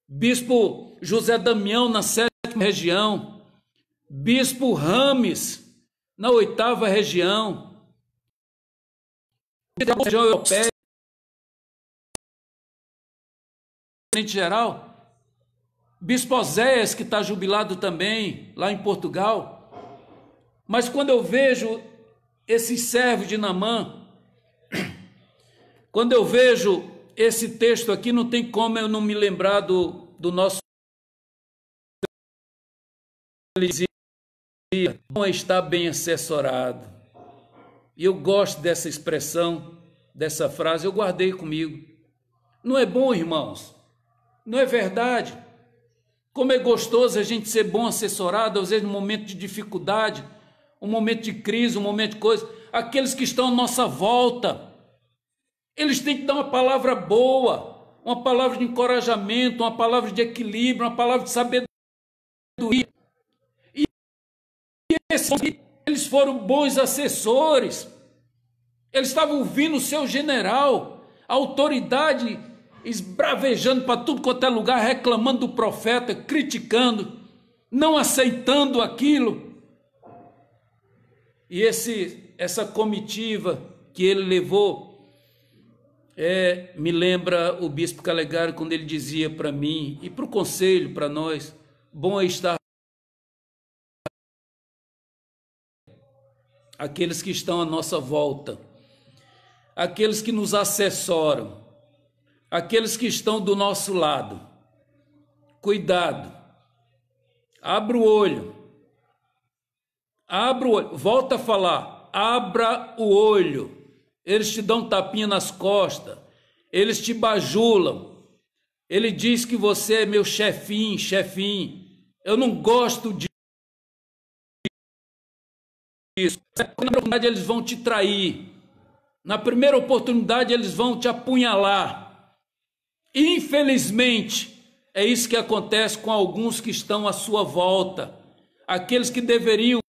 bispo José Damião na 7ª região, bispo Rames na 8ª região, região europeia, geral, bispo Oséias, que está jubilado também lá em Portugal. Mas quando eu vejo esses servos de Naamã, quando eu vejo esse texto aqui, não tem como eu não me lembrar do nosso bom estar bem assessorado. E eu gosto dessa expressão, dessa frase, eu guardei comigo. Não é bom, irmãos? Não é verdade? Como é gostoso a gente ser bom assessorado, às vezes no momento de dificuldade, um momento de crise, um momento de coisa. Aqueles que estão à nossa volta, eles têm que dar uma palavra boa, uma palavra de encorajamento, uma palavra de equilíbrio, uma palavra de sabedoria. E eles foram bons assessores. Eles estavam ouvindo o seu general, a autoridade esbravejando para tudo quanto é lugar, reclamando do profeta, criticando, não aceitando aquilo. E essa comitiva que ele levou, me lembra o bispo Calegari quando ele dizia para mim e para o conselho, para nós, bom é estar aqueles que estão à nossa volta, aqueles que nos assessoram, aqueles que estão do nosso lado. Cuidado, abra o olho, volta a falar, abra o olho. Eles te dão tapinha nas costas, eles te bajulam. Ele diz que você é meu chefinho. Eu não gosto disso. Na primeira oportunidade eles vão te trair, na primeira oportunidade eles vão te apunhalar. Infelizmente, é isso que acontece com alguns que estão à sua volta, aqueles que deveriam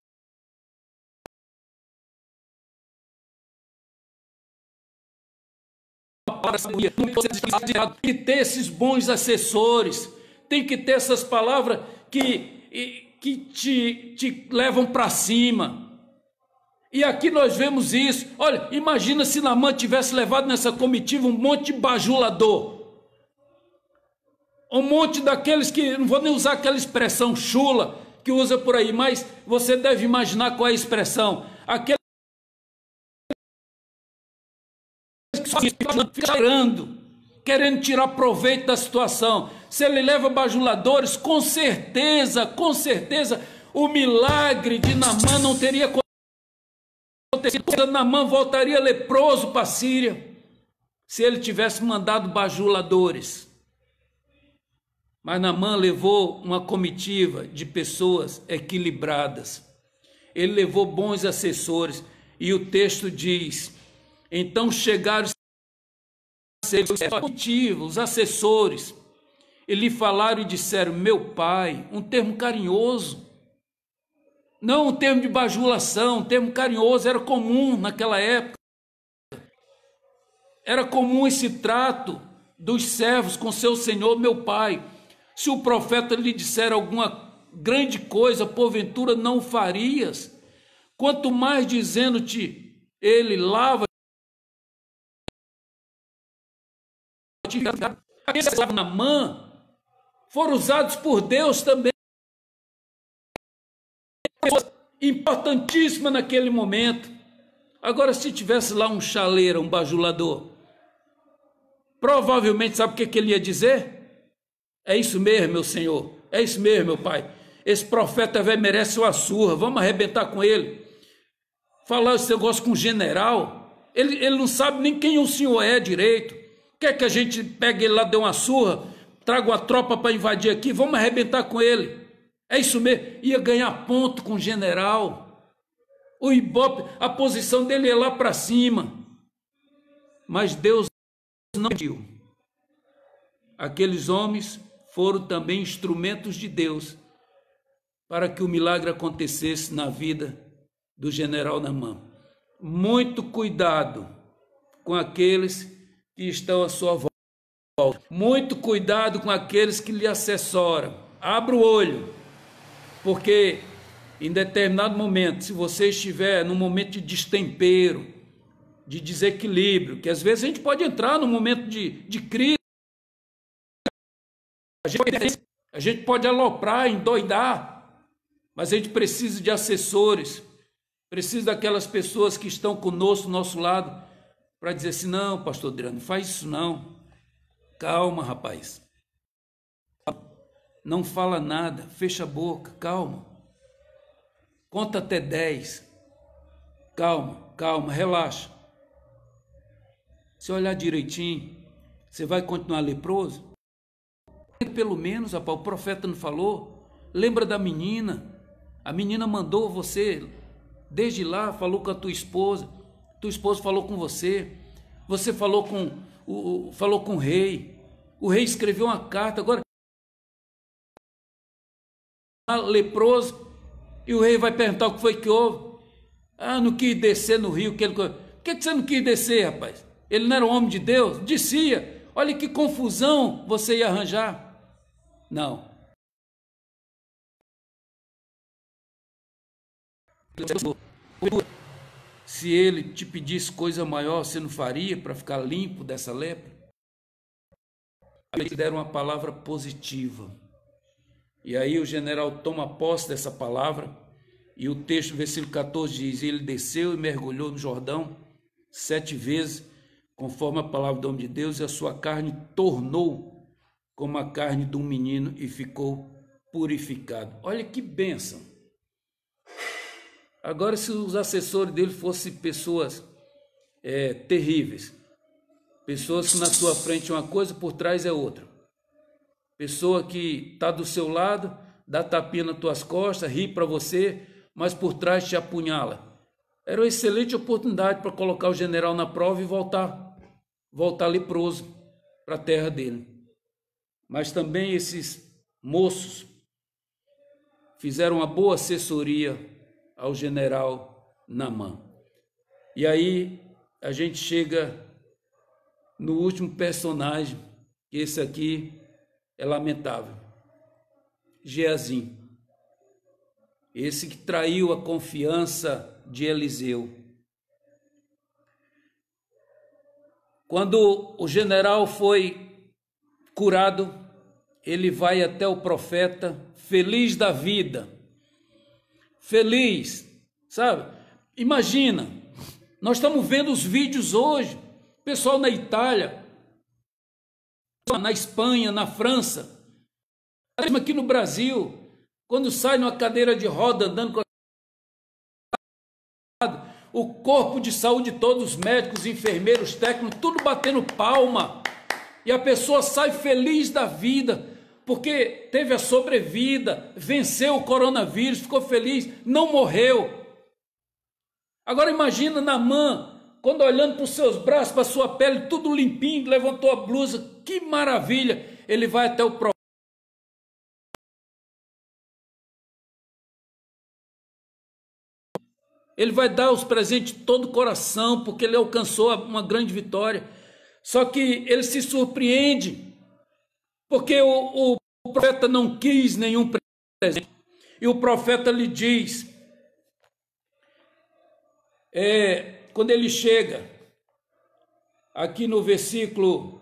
tem que ter esses bons assessores, tem que ter essas palavras que te levam para cima. E aqui nós vemos isso. Olha, imagina se Naamã tivesse levado nessa comitiva um monte de bajulador, um monte daqueles que, não vou nem usar aquela expressão chula que usa por aí, mas você deve imaginar qual é a expressão, aquele que fica querendo tirar proveito da situação. Se ele leva bajuladores, com certeza, o milagre de Naamã não teria acontecido. Naamã voltaria leproso para a Síria, se ele tivesse mandado bajuladores. Mas Naamã levou uma comitiva de pessoas equilibradas. Ele levou bons assessores. E o texto diz: então chegaram os assessores, e lhe falaram e disseram: meu pai, um termo carinhoso, não um termo de bajulação, um termo carinhoso, era comum naquela época, era comum esse trato dos servos com seu senhor. Meu pai, se o profeta lhe disser alguma grande coisa, porventura não o farias? Quanto mais dizendo-te ele, lava. Aqueles que Naamã foram usados por Deus também, importantíssima naquele momento. Agora, se tivesse lá um chaleira, um bajulador, provavelmente, sabe o que ele ia dizer? É isso mesmo, meu senhor, é isso mesmo, meu pai, esse profeta velho merece uma surra, vamos arrebentar com ele. Falar esse negócio com o general, Ele não sabe nem quem o senhor é direito. Quer que a gente pegue ele lá, dê uma surra, traga uma tropa para invadir aqui, vamos arrebentar com ele. É isso mesmo. Ia ganhar ponto com o general. O Ibope, a posição dele é lá para cima. Mas Deus não permitiu. Aqueles homens foram também instrumentos de Deus para que o milagre acontecesse na vida do general Naamã. Muito cuidado com aqueles que estão à sua volta. Muito cuidado com aqueles que lhe assessoram. Abra o olho, porque em determinado momento, se você estiver num momento de destempero, de desequilíbrio, que às vezes a gente pode entrar num momento de crise, a gente pode aloprar, endoidar, mas a gente precisa de assessores, precisa daquelas pessoas que estão conosco, do nosso lado, para dizer assim, não, pastor Adriano, não faz isso não. Calma, rapaz. Não fala nada, fecha a boca, calma. Conta até 10. Calma, calma, relaxa. Se olhar direitinho, você vai continuar leproso? Pelo menos, rapaz, o profeta não falou? Lembra da menina? A menina mandou você, desde lá, falou com a tua esposa falou com você falou com o rei escreveu uma carta, agora leproso, e o rei vai perguntar o que foi que houve. Ah, não quis descer no rio, por que você não quis descer, rapaz? Ele não era um homem de Deus? Descia, olha que confusão você ia arranjar. Não. Se ele te pedisse coisa maior, você não faria para ficar limpo dessa lepra? Eles deram uma palavra positiva. E aí o general toma posse dessa palavra, e o texto, versículo 14 diz, ele desceu e mergulhou no Jordão 7 vezes, conforme a palavra do homem de Deus, e a sua carne tornou como a carne de um menino e ficou purificado. Olha que bênção. Agora, se os assessores dele fossem pessoas terríveis, pessoas que na tua frente é uma coisa, por trás é outra. Pessoa que está do seu lado, dá tapinha nas tuas costas, ri para você, mas por trás te apunhala. Era uma excelente oportunidade para colocar o general na prova e voltar leproso para a terra dele. Mas também esses moços fizeram uma boa assessoria ao general Naamã. E aí a gente chega no último personagem, que esse aqui é lamentável, Geazi, esse que traiu a confiança de Eliseu. Quando o general foi curado, ele vai até o profeta, feliz da vida, feliz, sabe? Imagina, nós estamos vendo os vídeos hoje, pessoal na Itália, na Espanha, na França, aqui no Brasil, quando sai numa cadeira de roda, andando com o corpo de saúde, todos os médicos, enfermeiros, técnicos, tudo batendo palma, e a pessoa sai feliz da vida, porque teve a sobrevida, venceu o coronavírus, ficou feliz, não morreu. Agora imagina Naamã, quando olhando para os seus braços, para a sua pele, tudo limpinho, levantou a blusa, que maravilha, ele vai até o profeta. Ele vai dar os presentes de todo o coração, porque ele alcançou uma grande vitória. Só que ele se surpreende, porque o profeta não quis nenhum presente. E o profeta lhe diz, quando ele chega, aqui no versículo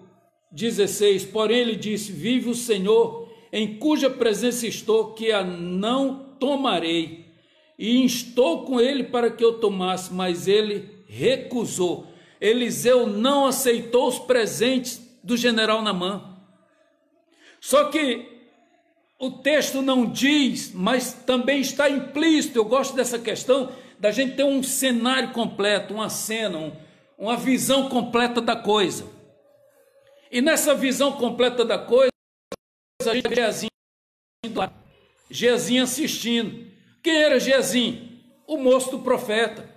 16, porém ele disse, vive o Senhor, em cuja presença estou, que a não tomarei. E instou com ele para que eu tomasse, mas ele recusou. Eliseu não aceitou os presentes do general Naamã. Só que o texto não diz, mas também está implícito. Eu gosto dessa questão da gente ter um cenário completo, uma cena, uma visão completa da coisa. E nessa visão completa da coisa, a gente vê Geazi assistindo. Quem era Geazi? O moço do profeta.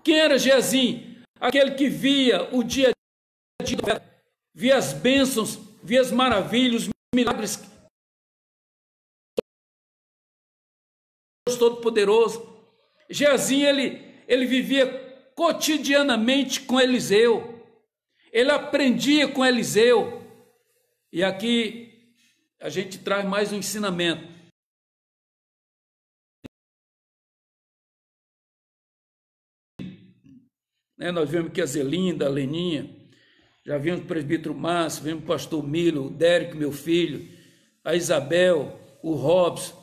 Quem era Geazi? Aquele que via o dia a dia do profeta, via as bênçãos, via as maravilhas, os milagres. Deus Todo-Poderoso. Geazi, ele vivia cotidianamente com Eliseu. Ele aprendia com Eliseu. E aqui a gente traz mais um ensinamento. Nós vimos que a Zelinda, a Leninha, já vimos o presbítero Márcio, vimos o pastor Milo, o Dérico, meu filho, a Isabel, o Robson,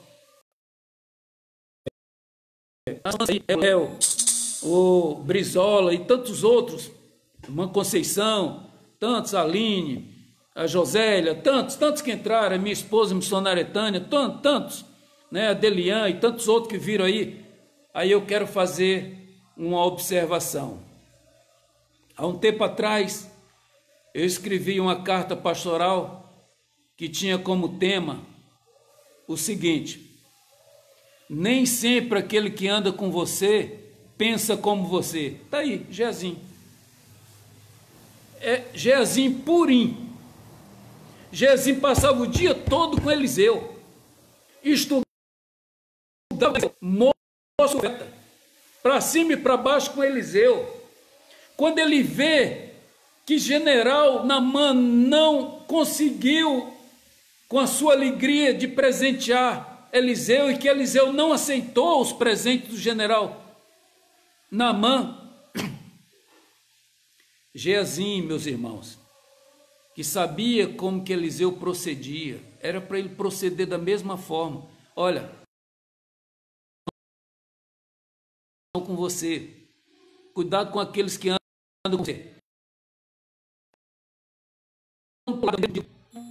o Brizola e tantos outros, irmã Conceição, tantos, a Aline, a Josélia, tantos que entraram, a minha esposa missionária Tânia, tantos, né, a Delian e tantos outros que viram aí. Aí eu quero fazer uma observação. Há um tempo atrás, eu escrevi uma carta pastoral que tinha como tema o seguinte: nem sempre aquele que anda com você pensa como você. Está aí, Geazi. É Geazi purinho. Geazi passava o dia todo com Eliseu. Estudava moço para cima e para baixo com Eliseu. Quando ele vê que general Naamã não conseguiu, com a sua alegria de presentear Eliseu, e que Eliseu não aceitou os presentes do general Naamã, Geazi, meus irmãos, que sabia como que Eliseu procedia, era para ele proceder da mesma forma. Olha, com você, cuidado com aqueles que andam com você.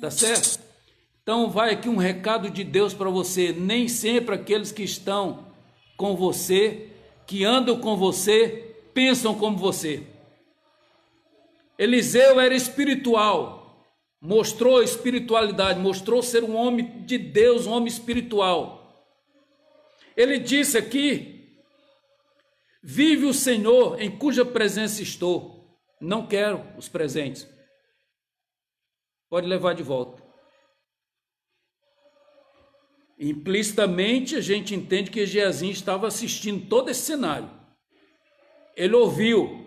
Tá certo? Então vai aqui um recado de Deus para você: nem sempre aqueles que estão com você, que andam com você, pensam como você. Eliseu era espiritual, mostrou espiritualidade, mostrou ser um homem de Deus, um homem espiritual. Ele disse aqui: vive o Senhor em cuja presença estou, não quero os presentes, pode levar de volta. Implicitamente a gente entende que Geazi estava assistindo todo esse cenário. Ele ouviu.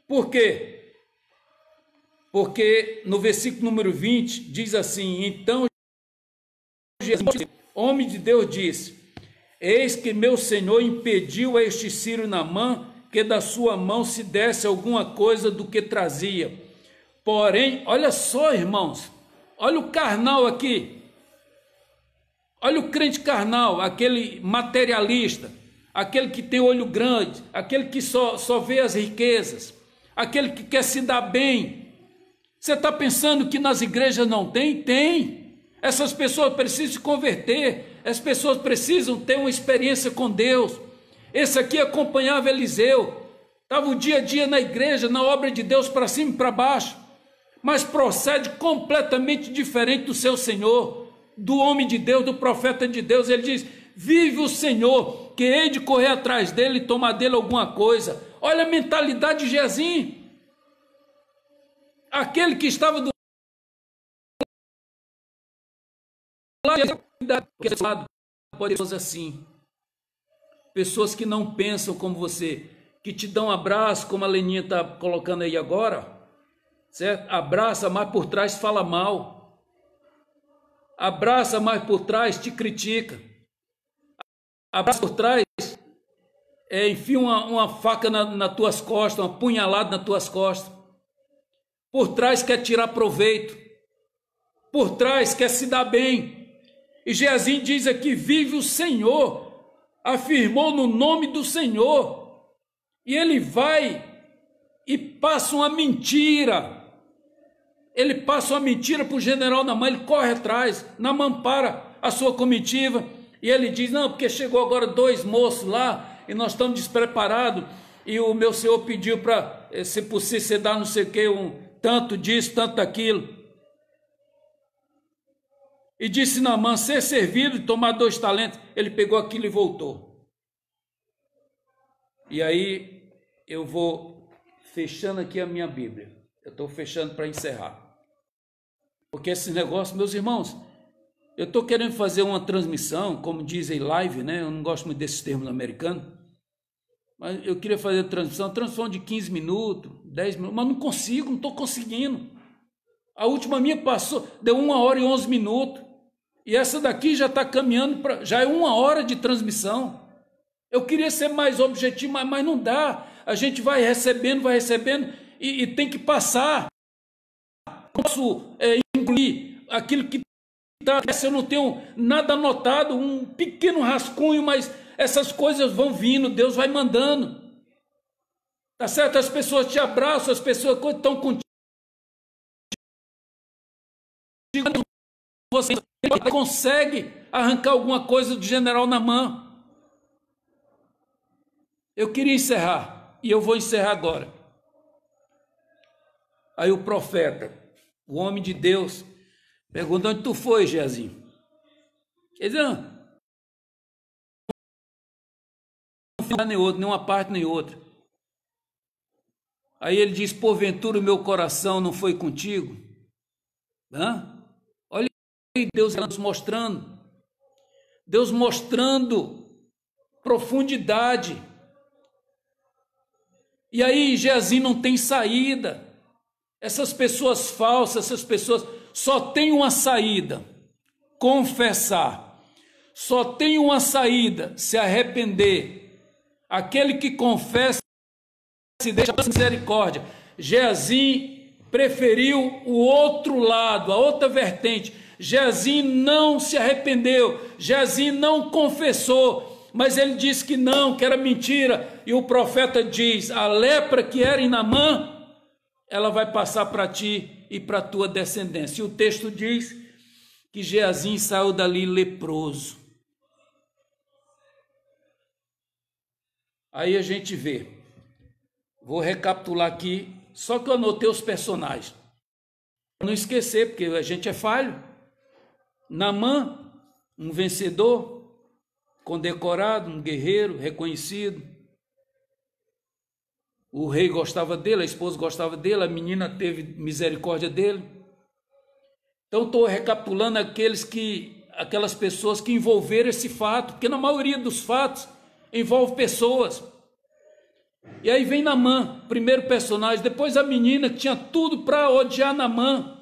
Por quê? Porque no versículo número 20 diz assim: então Geazi, homem de Deus, disse: eis que meu senhor impediu a este sírio Naamã que da sua mão se desse alguma coisa do que trazia. Porém, olha só, irmãos, olha o carnal aqui. Olha o crente carnal, aquele materialista, aquele que tem olho grande, aquele que só vê as riquezas, aquele que quer se dar bem. Você está pensando que nas igrejas não tem? Tem. Essas pessoas precisam se converter, as pessoas precisam ter uma experiência com Deus. Esse aqui acompanhava Eliseu, estava o dia a dia na igreja, na obra de Deus, para cima e para baixo, mas procede completamente diferente do seu Senhor, do homem de Deus, do profeta de Deus. Ele diz: vive o Senhor, que hei de correr atrás dele e tomar dele alguma coisa. Olha a mentalidade de Geazi, aquele que estava do lado poderoso assim, pessoas que não pensam como você, que te dão um abraço, como a Leninha está colocando aí agora, certo? Abraça, mas por trás fala mal. Abraça, mas por trás te critica. Abraça por trás, enfia uma faca nas tuas costas, uma punhalada nas tuas costas. Por trás quer tirar proveito. Por trás quer se dar bem. E Geazi diz aqui: vive o Senhor. Afirmou no nome do Senhor. E ele vai e passa uma mentira. Ele passa uma mentira para o general Naamã, ele corre atrás, Naamã para a sua comitiva, e ele diz: não, porque chegou agora 2 moços lá, e nós estamos despreparados, e o meu senhor pediu para se possível você dá não sei o que, tanto disso, tanto daquilo. E disse Naamã, ser servido e tomar 2 talentos. Ele pegou aquilo e voltou. E aí eu vou fechando aqui a minha Bíblia. Eu estou fechando para encerrar. Porque esse negócio, meus irmãos, eu estou querendo fazer uma transmissão, como dizem live, né? Eu não gosto muito desses termos americanos. Mas eu queria fazer transmissão de 15 minutos, 10 minutos, mas não consigo, não estou conseguindo. A última minha passou, deu 1 hora e 11 minutos. E essa daqui já está caminhando para, já é 1 hora de transmissão. Eu queria ser mais objetivo, mas não dá. A gente vai recebendo e tem que passar. Posso incluir aquilo que está. Eu não tenho nada anotado, um pequeno rascunho, mas essas coisas vão vindo, Deus vai mandando. Tá certo? As pessoas te abraçam, as pessoas estão contigo. Você consegue arrancar alguma coisa do general Naamã. Eu queria encerrar, e eu vou encerrar agora. Aí o profeta, o homem de Deus, pergunta: onde tu foi, Geazi? Quer dizer, não fui nem outro, nem uma parte nem outra. Aí ele diz: porventura o meu coração não foi contigo? Olha aí Deus mostrando profundidade. E aí Geazi não tem saída. Essas pessoas falsas, essas pessoas só têm uma saída: confessar. Só tem uma saída: se arrepender. Aquele que confessa se deixa misericórdia. Geazi preferiu o outro lado, a outra vertente. Geazi não se arrependeu, Geazi não confessou, mas ele disse que não, que era mentira. E o profeta diz: a lepra que era em Naamã, ela vai passar para ti e para a tua descendência. E o texto diz que Geazi saiu dali leproso. Aí a gente vê, vou recapitular aqui, só que eu anotei os personagens, para não esquecer, porque a gente é falho. Naamã, um vencedor, condecorado, um guerreiro reconhecido. O rei gostava dele, a esposa gostava dele, a menina teve misericórdia dele. Então estou recapitulando aquelas pessoas que envolveram esse fato, porque na maioria dos fatos envolve pessoas. E aí vem Naamã, primeiro personagem, depois a menina que tinha tudo para odiar Naamã.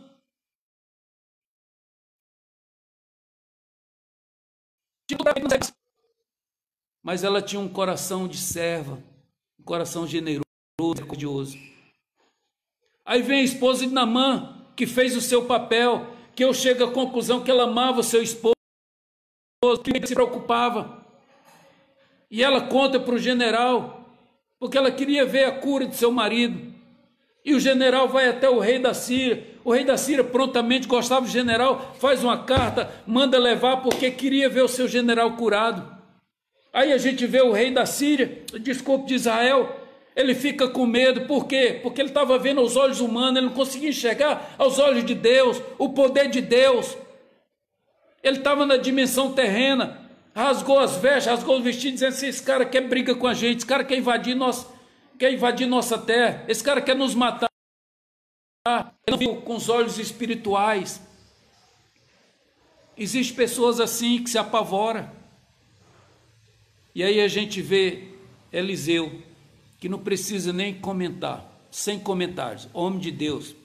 Mas ela tinha um coração de serva, um coração generoso, misericordioso. Aí vem a esposa de Naamã, que fez o seu papel, que eu chego à conclusão que ela amava o seu esposo, que se preocupava. E ela conta para o general, porque ela queria ver a cura de seu marido. E o general vai até o rei da Síria. O rei da Síria prontamente gostava do general, faz uma carta, manda levar, porque queria ver o seu general curado. Aí a gente vê o rei da Síria, desculpe, de Israel, ele fica com medo. Por quê? Porque ele estava vendo aos olhos humanos, ele não conseguia enxergar aos olhos de Deus, o poder de Deus. Ele estava na dimensão terrena, rasgou as vestes, rasgou os vestidos, dizendo assim: esse cara quer briga com a gente, esse cara quer invadir nossa terra, esse cara quer nos matar. Ele viu com os olhos espirituais. Existem pessoas assim que se apavoram. E aí a gente vê Eliseu, que não precisa nem comentar, sem comentários, homem de Deus.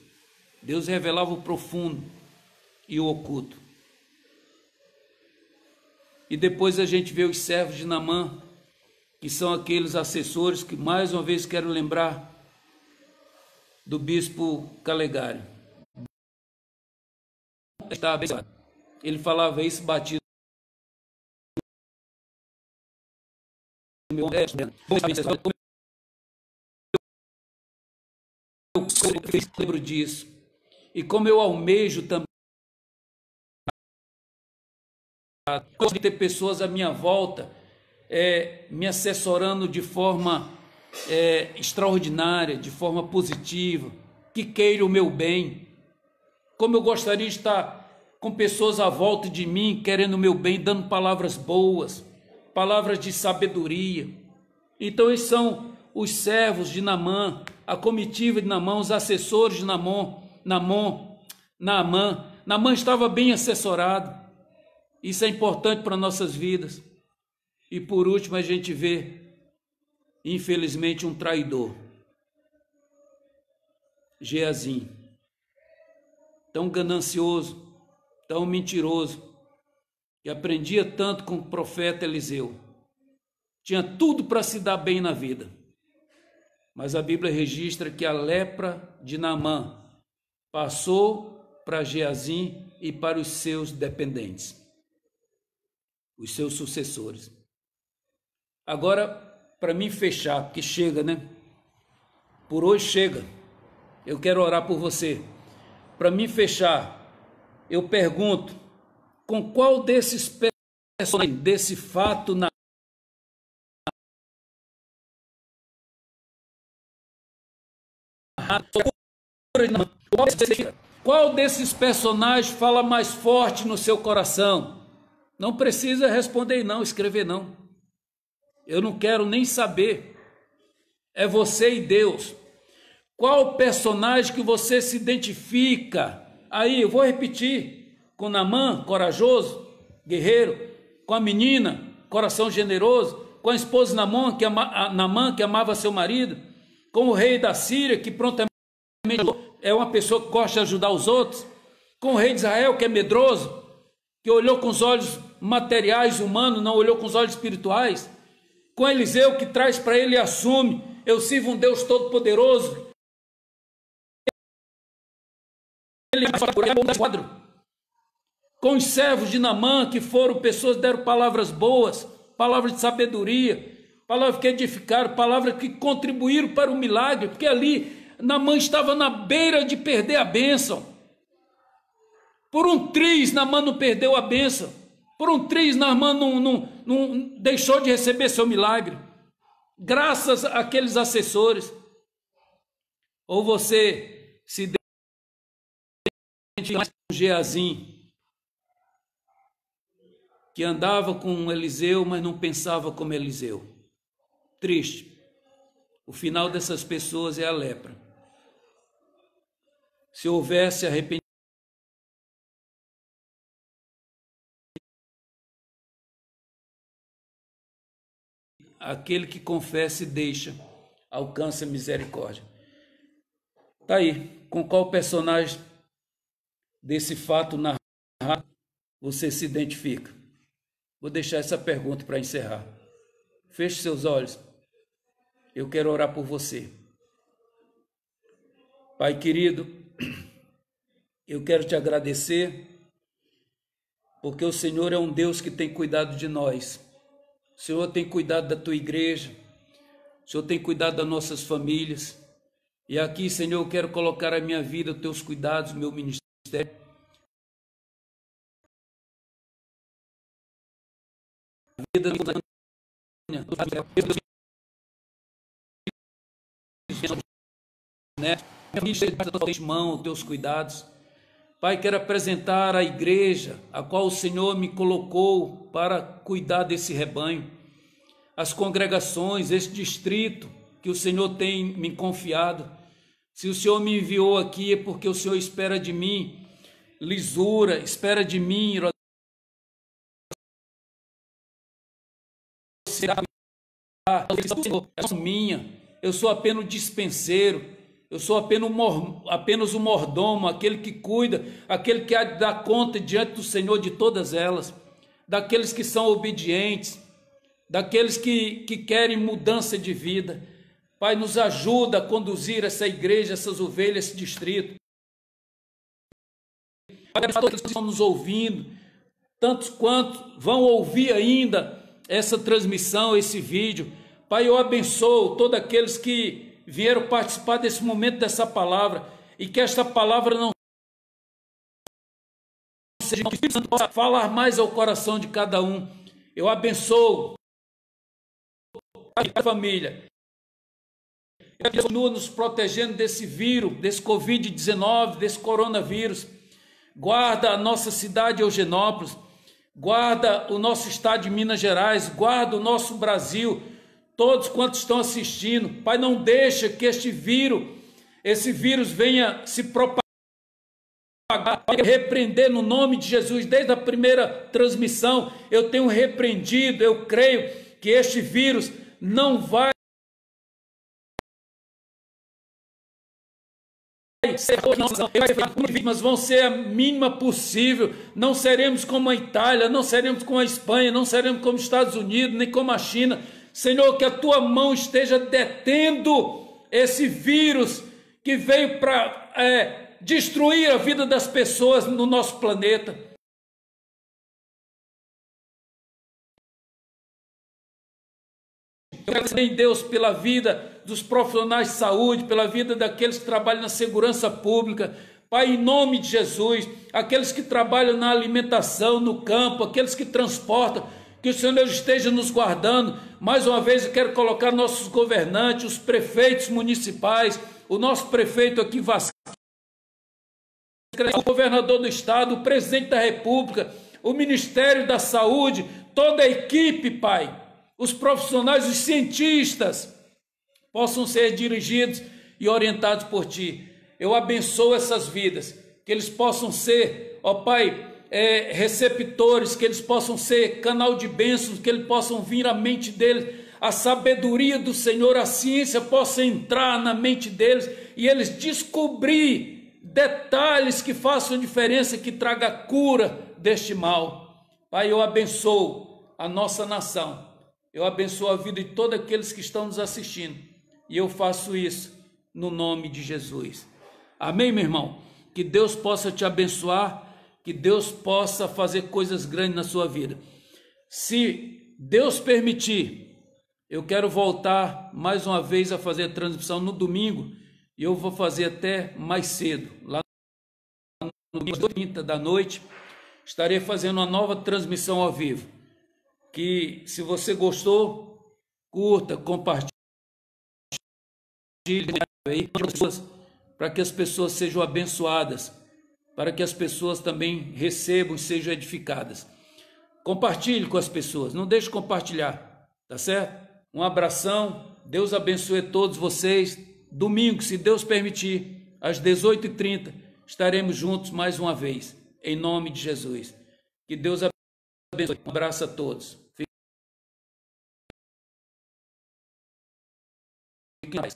Deus revelava o profundo e o oculto. E depois a gente vê os servos de Naamã, que são aqueles assessores que, mais uma vez, quero lembrar do bispo Calegari. Ele falava isso batido. Eu lembro disso. E como eu almejo também de ter pessoas à minha volta me assessorando de forma extraordinária, de forma positiva, que queira o meu bem. Como eu gostaria de estar com pessoas à volta de mim, querendo o meu bem, dando palavras boas, palavras de sabedoria. Então esses são os servos de Naamã, a comitiva de Naamã, os assessores de Naamã. Naamã estava bem assessorado. Isso é importante para nossas vidas. E por último a gente vê, infelizmente, um traidor, Geazi, tão ganancioso, tão mentiroso, que aprendia tanto com o profeta Eliseu. Tinha tudo para se dar bem na vida. Mas a Bíblia registra que a lepra de Naamã passou para Geazi e para os seus dependentes, os seus sucessores. Agora, para mim fechar, porque chega, né? Por hoje chega. Eu quero orar por você. Para mim fechar, eu pergunto, com qual desses personagens, desse fato na qual desses personagens fala mais forte no seu coração? Não precisa responder não, escrever não. Eu não quero nem saber. É você e Deus. Qual personagem que você se identifica? Aí, eu vou repetir. Com Naamã, corajoso, guerreiro. Com a menina, coração generoso. Com a esposa Naamã, que amava seu marido. Com o rei da Síria, que prontamente é uma pessoa que gosta de ajudar os outros. Com o rei de Israel, que é medroso, que olhou com os olhos materiais, humanos, não olhou com os olhos espirituais. Com Eliseu, que traz para ele e assume: eu sirvo um Deus todo-poderoso. Ele é quadro. Com os servos de Naamã, que foram pessoas que deram palavras boas, palavras de sabedoria, palavras que edificaram, palavras que contribuíram para o milagre, porque ali Naamã estava na beira de perder a bênção. Por um triz, Naamã não perdeu a bênção. Por um triz, Naamã não deixou de receber seu milagre, graças àqueles assessores. Ou você se identifica com Geazi, que andava com Eliseu, mas não pensava como Eliseu. Triste. O final dessas pessoas é a lepra. Se houvesse arrependimento, aquele que confessa e deixa, alcança misericórdia. Tá aí, com qual personagem desse fato narrado você se identifica? Vou deixar essa pergunta para encerrar. Feche seus olhos. Eu quero orar por você. Pai querido, eu quero te agradecer, porque o Senhor é um Deus que tem cuidado de nós. O Senhor tem cuidado da tua igreja, o Senhor tem cuidado das nossas famílias. E aqui, Senhor, eu quero colocar a minha vida, os teus cuidados, o meu ministério. A vida da mão, os teus cuidados. Pai, quero apresentar a igreja a qual o Senhor me colocou para cuidar desse rebanho, as congregações, esse distrito que o Senhor tem me confiado. Se o Senhor me enviou aqui é porque o Senhor espera de mim lisura, espera de mim eu sou apenas um dispenseiro. Eu sou apenas um mordomo, aquele que cuida, aquele que há de dar conta diante do Senhor de todas elas, daqueles que são obedientes, daqueles que querem mudança de vida. Pai, nos ajuda a conduzir essa igreja, essas ovelhas, esse distrito. Pai, para todos que estão nos ouvindo, tantos quantos vão ouvir ainda essa transmissão, esse vídeo. Pai, eu abençoo todos aqueles que vieram participar desse momento, dessa palavra, e que esta palavra não seja, possa falar mais ao coração de cada um. Eu abençoo a família, Continua nos protegendo desse vírus, desse Covid-19, desse coronavírus. Guarda a nossa cidade Eugenópolis, guarda o nosso estado de Minas Gerais, guarda o nosso Brasil, todos quantos estão assistindo. Pai, não deixa que esse vírus venha se propagar, repreender no nome de Jesus. Desde a primeira transmissão eu tenho repreendido, eu creio que este vírus não vai vítimas, vão ser a mínima possível. Não seremos como a Itália, não seremos como a Espanha, não seremos como os Estados Unidos, nem como a China. Senhor, que a tua mão esteja detendo esse vírus que veio para destruir a vida das pessoas no nosso planeta. Eu quero em Deus pela vida dos profissionais de saúde, pela vida daqueles que trabalham na segurança pública. Pai, em nome de Jesus, aqueles que trabalham na alimentação, no campo, aqueles que transportam, que o Senhor esteja nos guardando. Mais uma vez eu quero colocar nossos governantes, os prefeitos municipais, o nosso prefeito aqui Vasco, o governador do estado, o presidente da República, o Ministério da Saúde, toda a equipe, Pai, os profissionais, os cientistas, possam ser dirigidos e orientados por Ti. Eu abençoo essas vidas, que eles possam ser, ó Pai, receptores, que eles possam ser canal de bênçãos, que eles possam vir à mente deles, a sabedoria do Senhor, a ciência possa entrar na mente deles e eles descobrir detalhes que façam diferença, que traga a cura deste mal. Pai, eu abençoo a nossa nação, eu abençoo a vida de todos aqueles que estão nos assistindo, e eu faço isso no nome de Jesus. Amém, meu irmão? Que Deus possa te abençoar, que Deus possa fazer coisas grandes na sua vida. Se Deus permitir, eu quero voltar mais uma vez a fazer a transmissão no domingo, e eu vou fazer até mais cedo, lá no dia 30 da noite, estarei fazendo uma nova transmissão ao vivo. Que se você gostou, curta, compartilhe aí para que as pessoas sejam abençoadas, para que as pessoas também recebam e sejam edificadas. Compartilhe com as pessoas, não deixe de compartilhar, tá certo? Um abração, Deus abençoe todos vocês. Domingo, se Deus permitir, às 18h30, estaremos juntos mais uma vez, em nome de Jesus. Que Deus abençoe. Um abraço a todos. Fiquem em paz.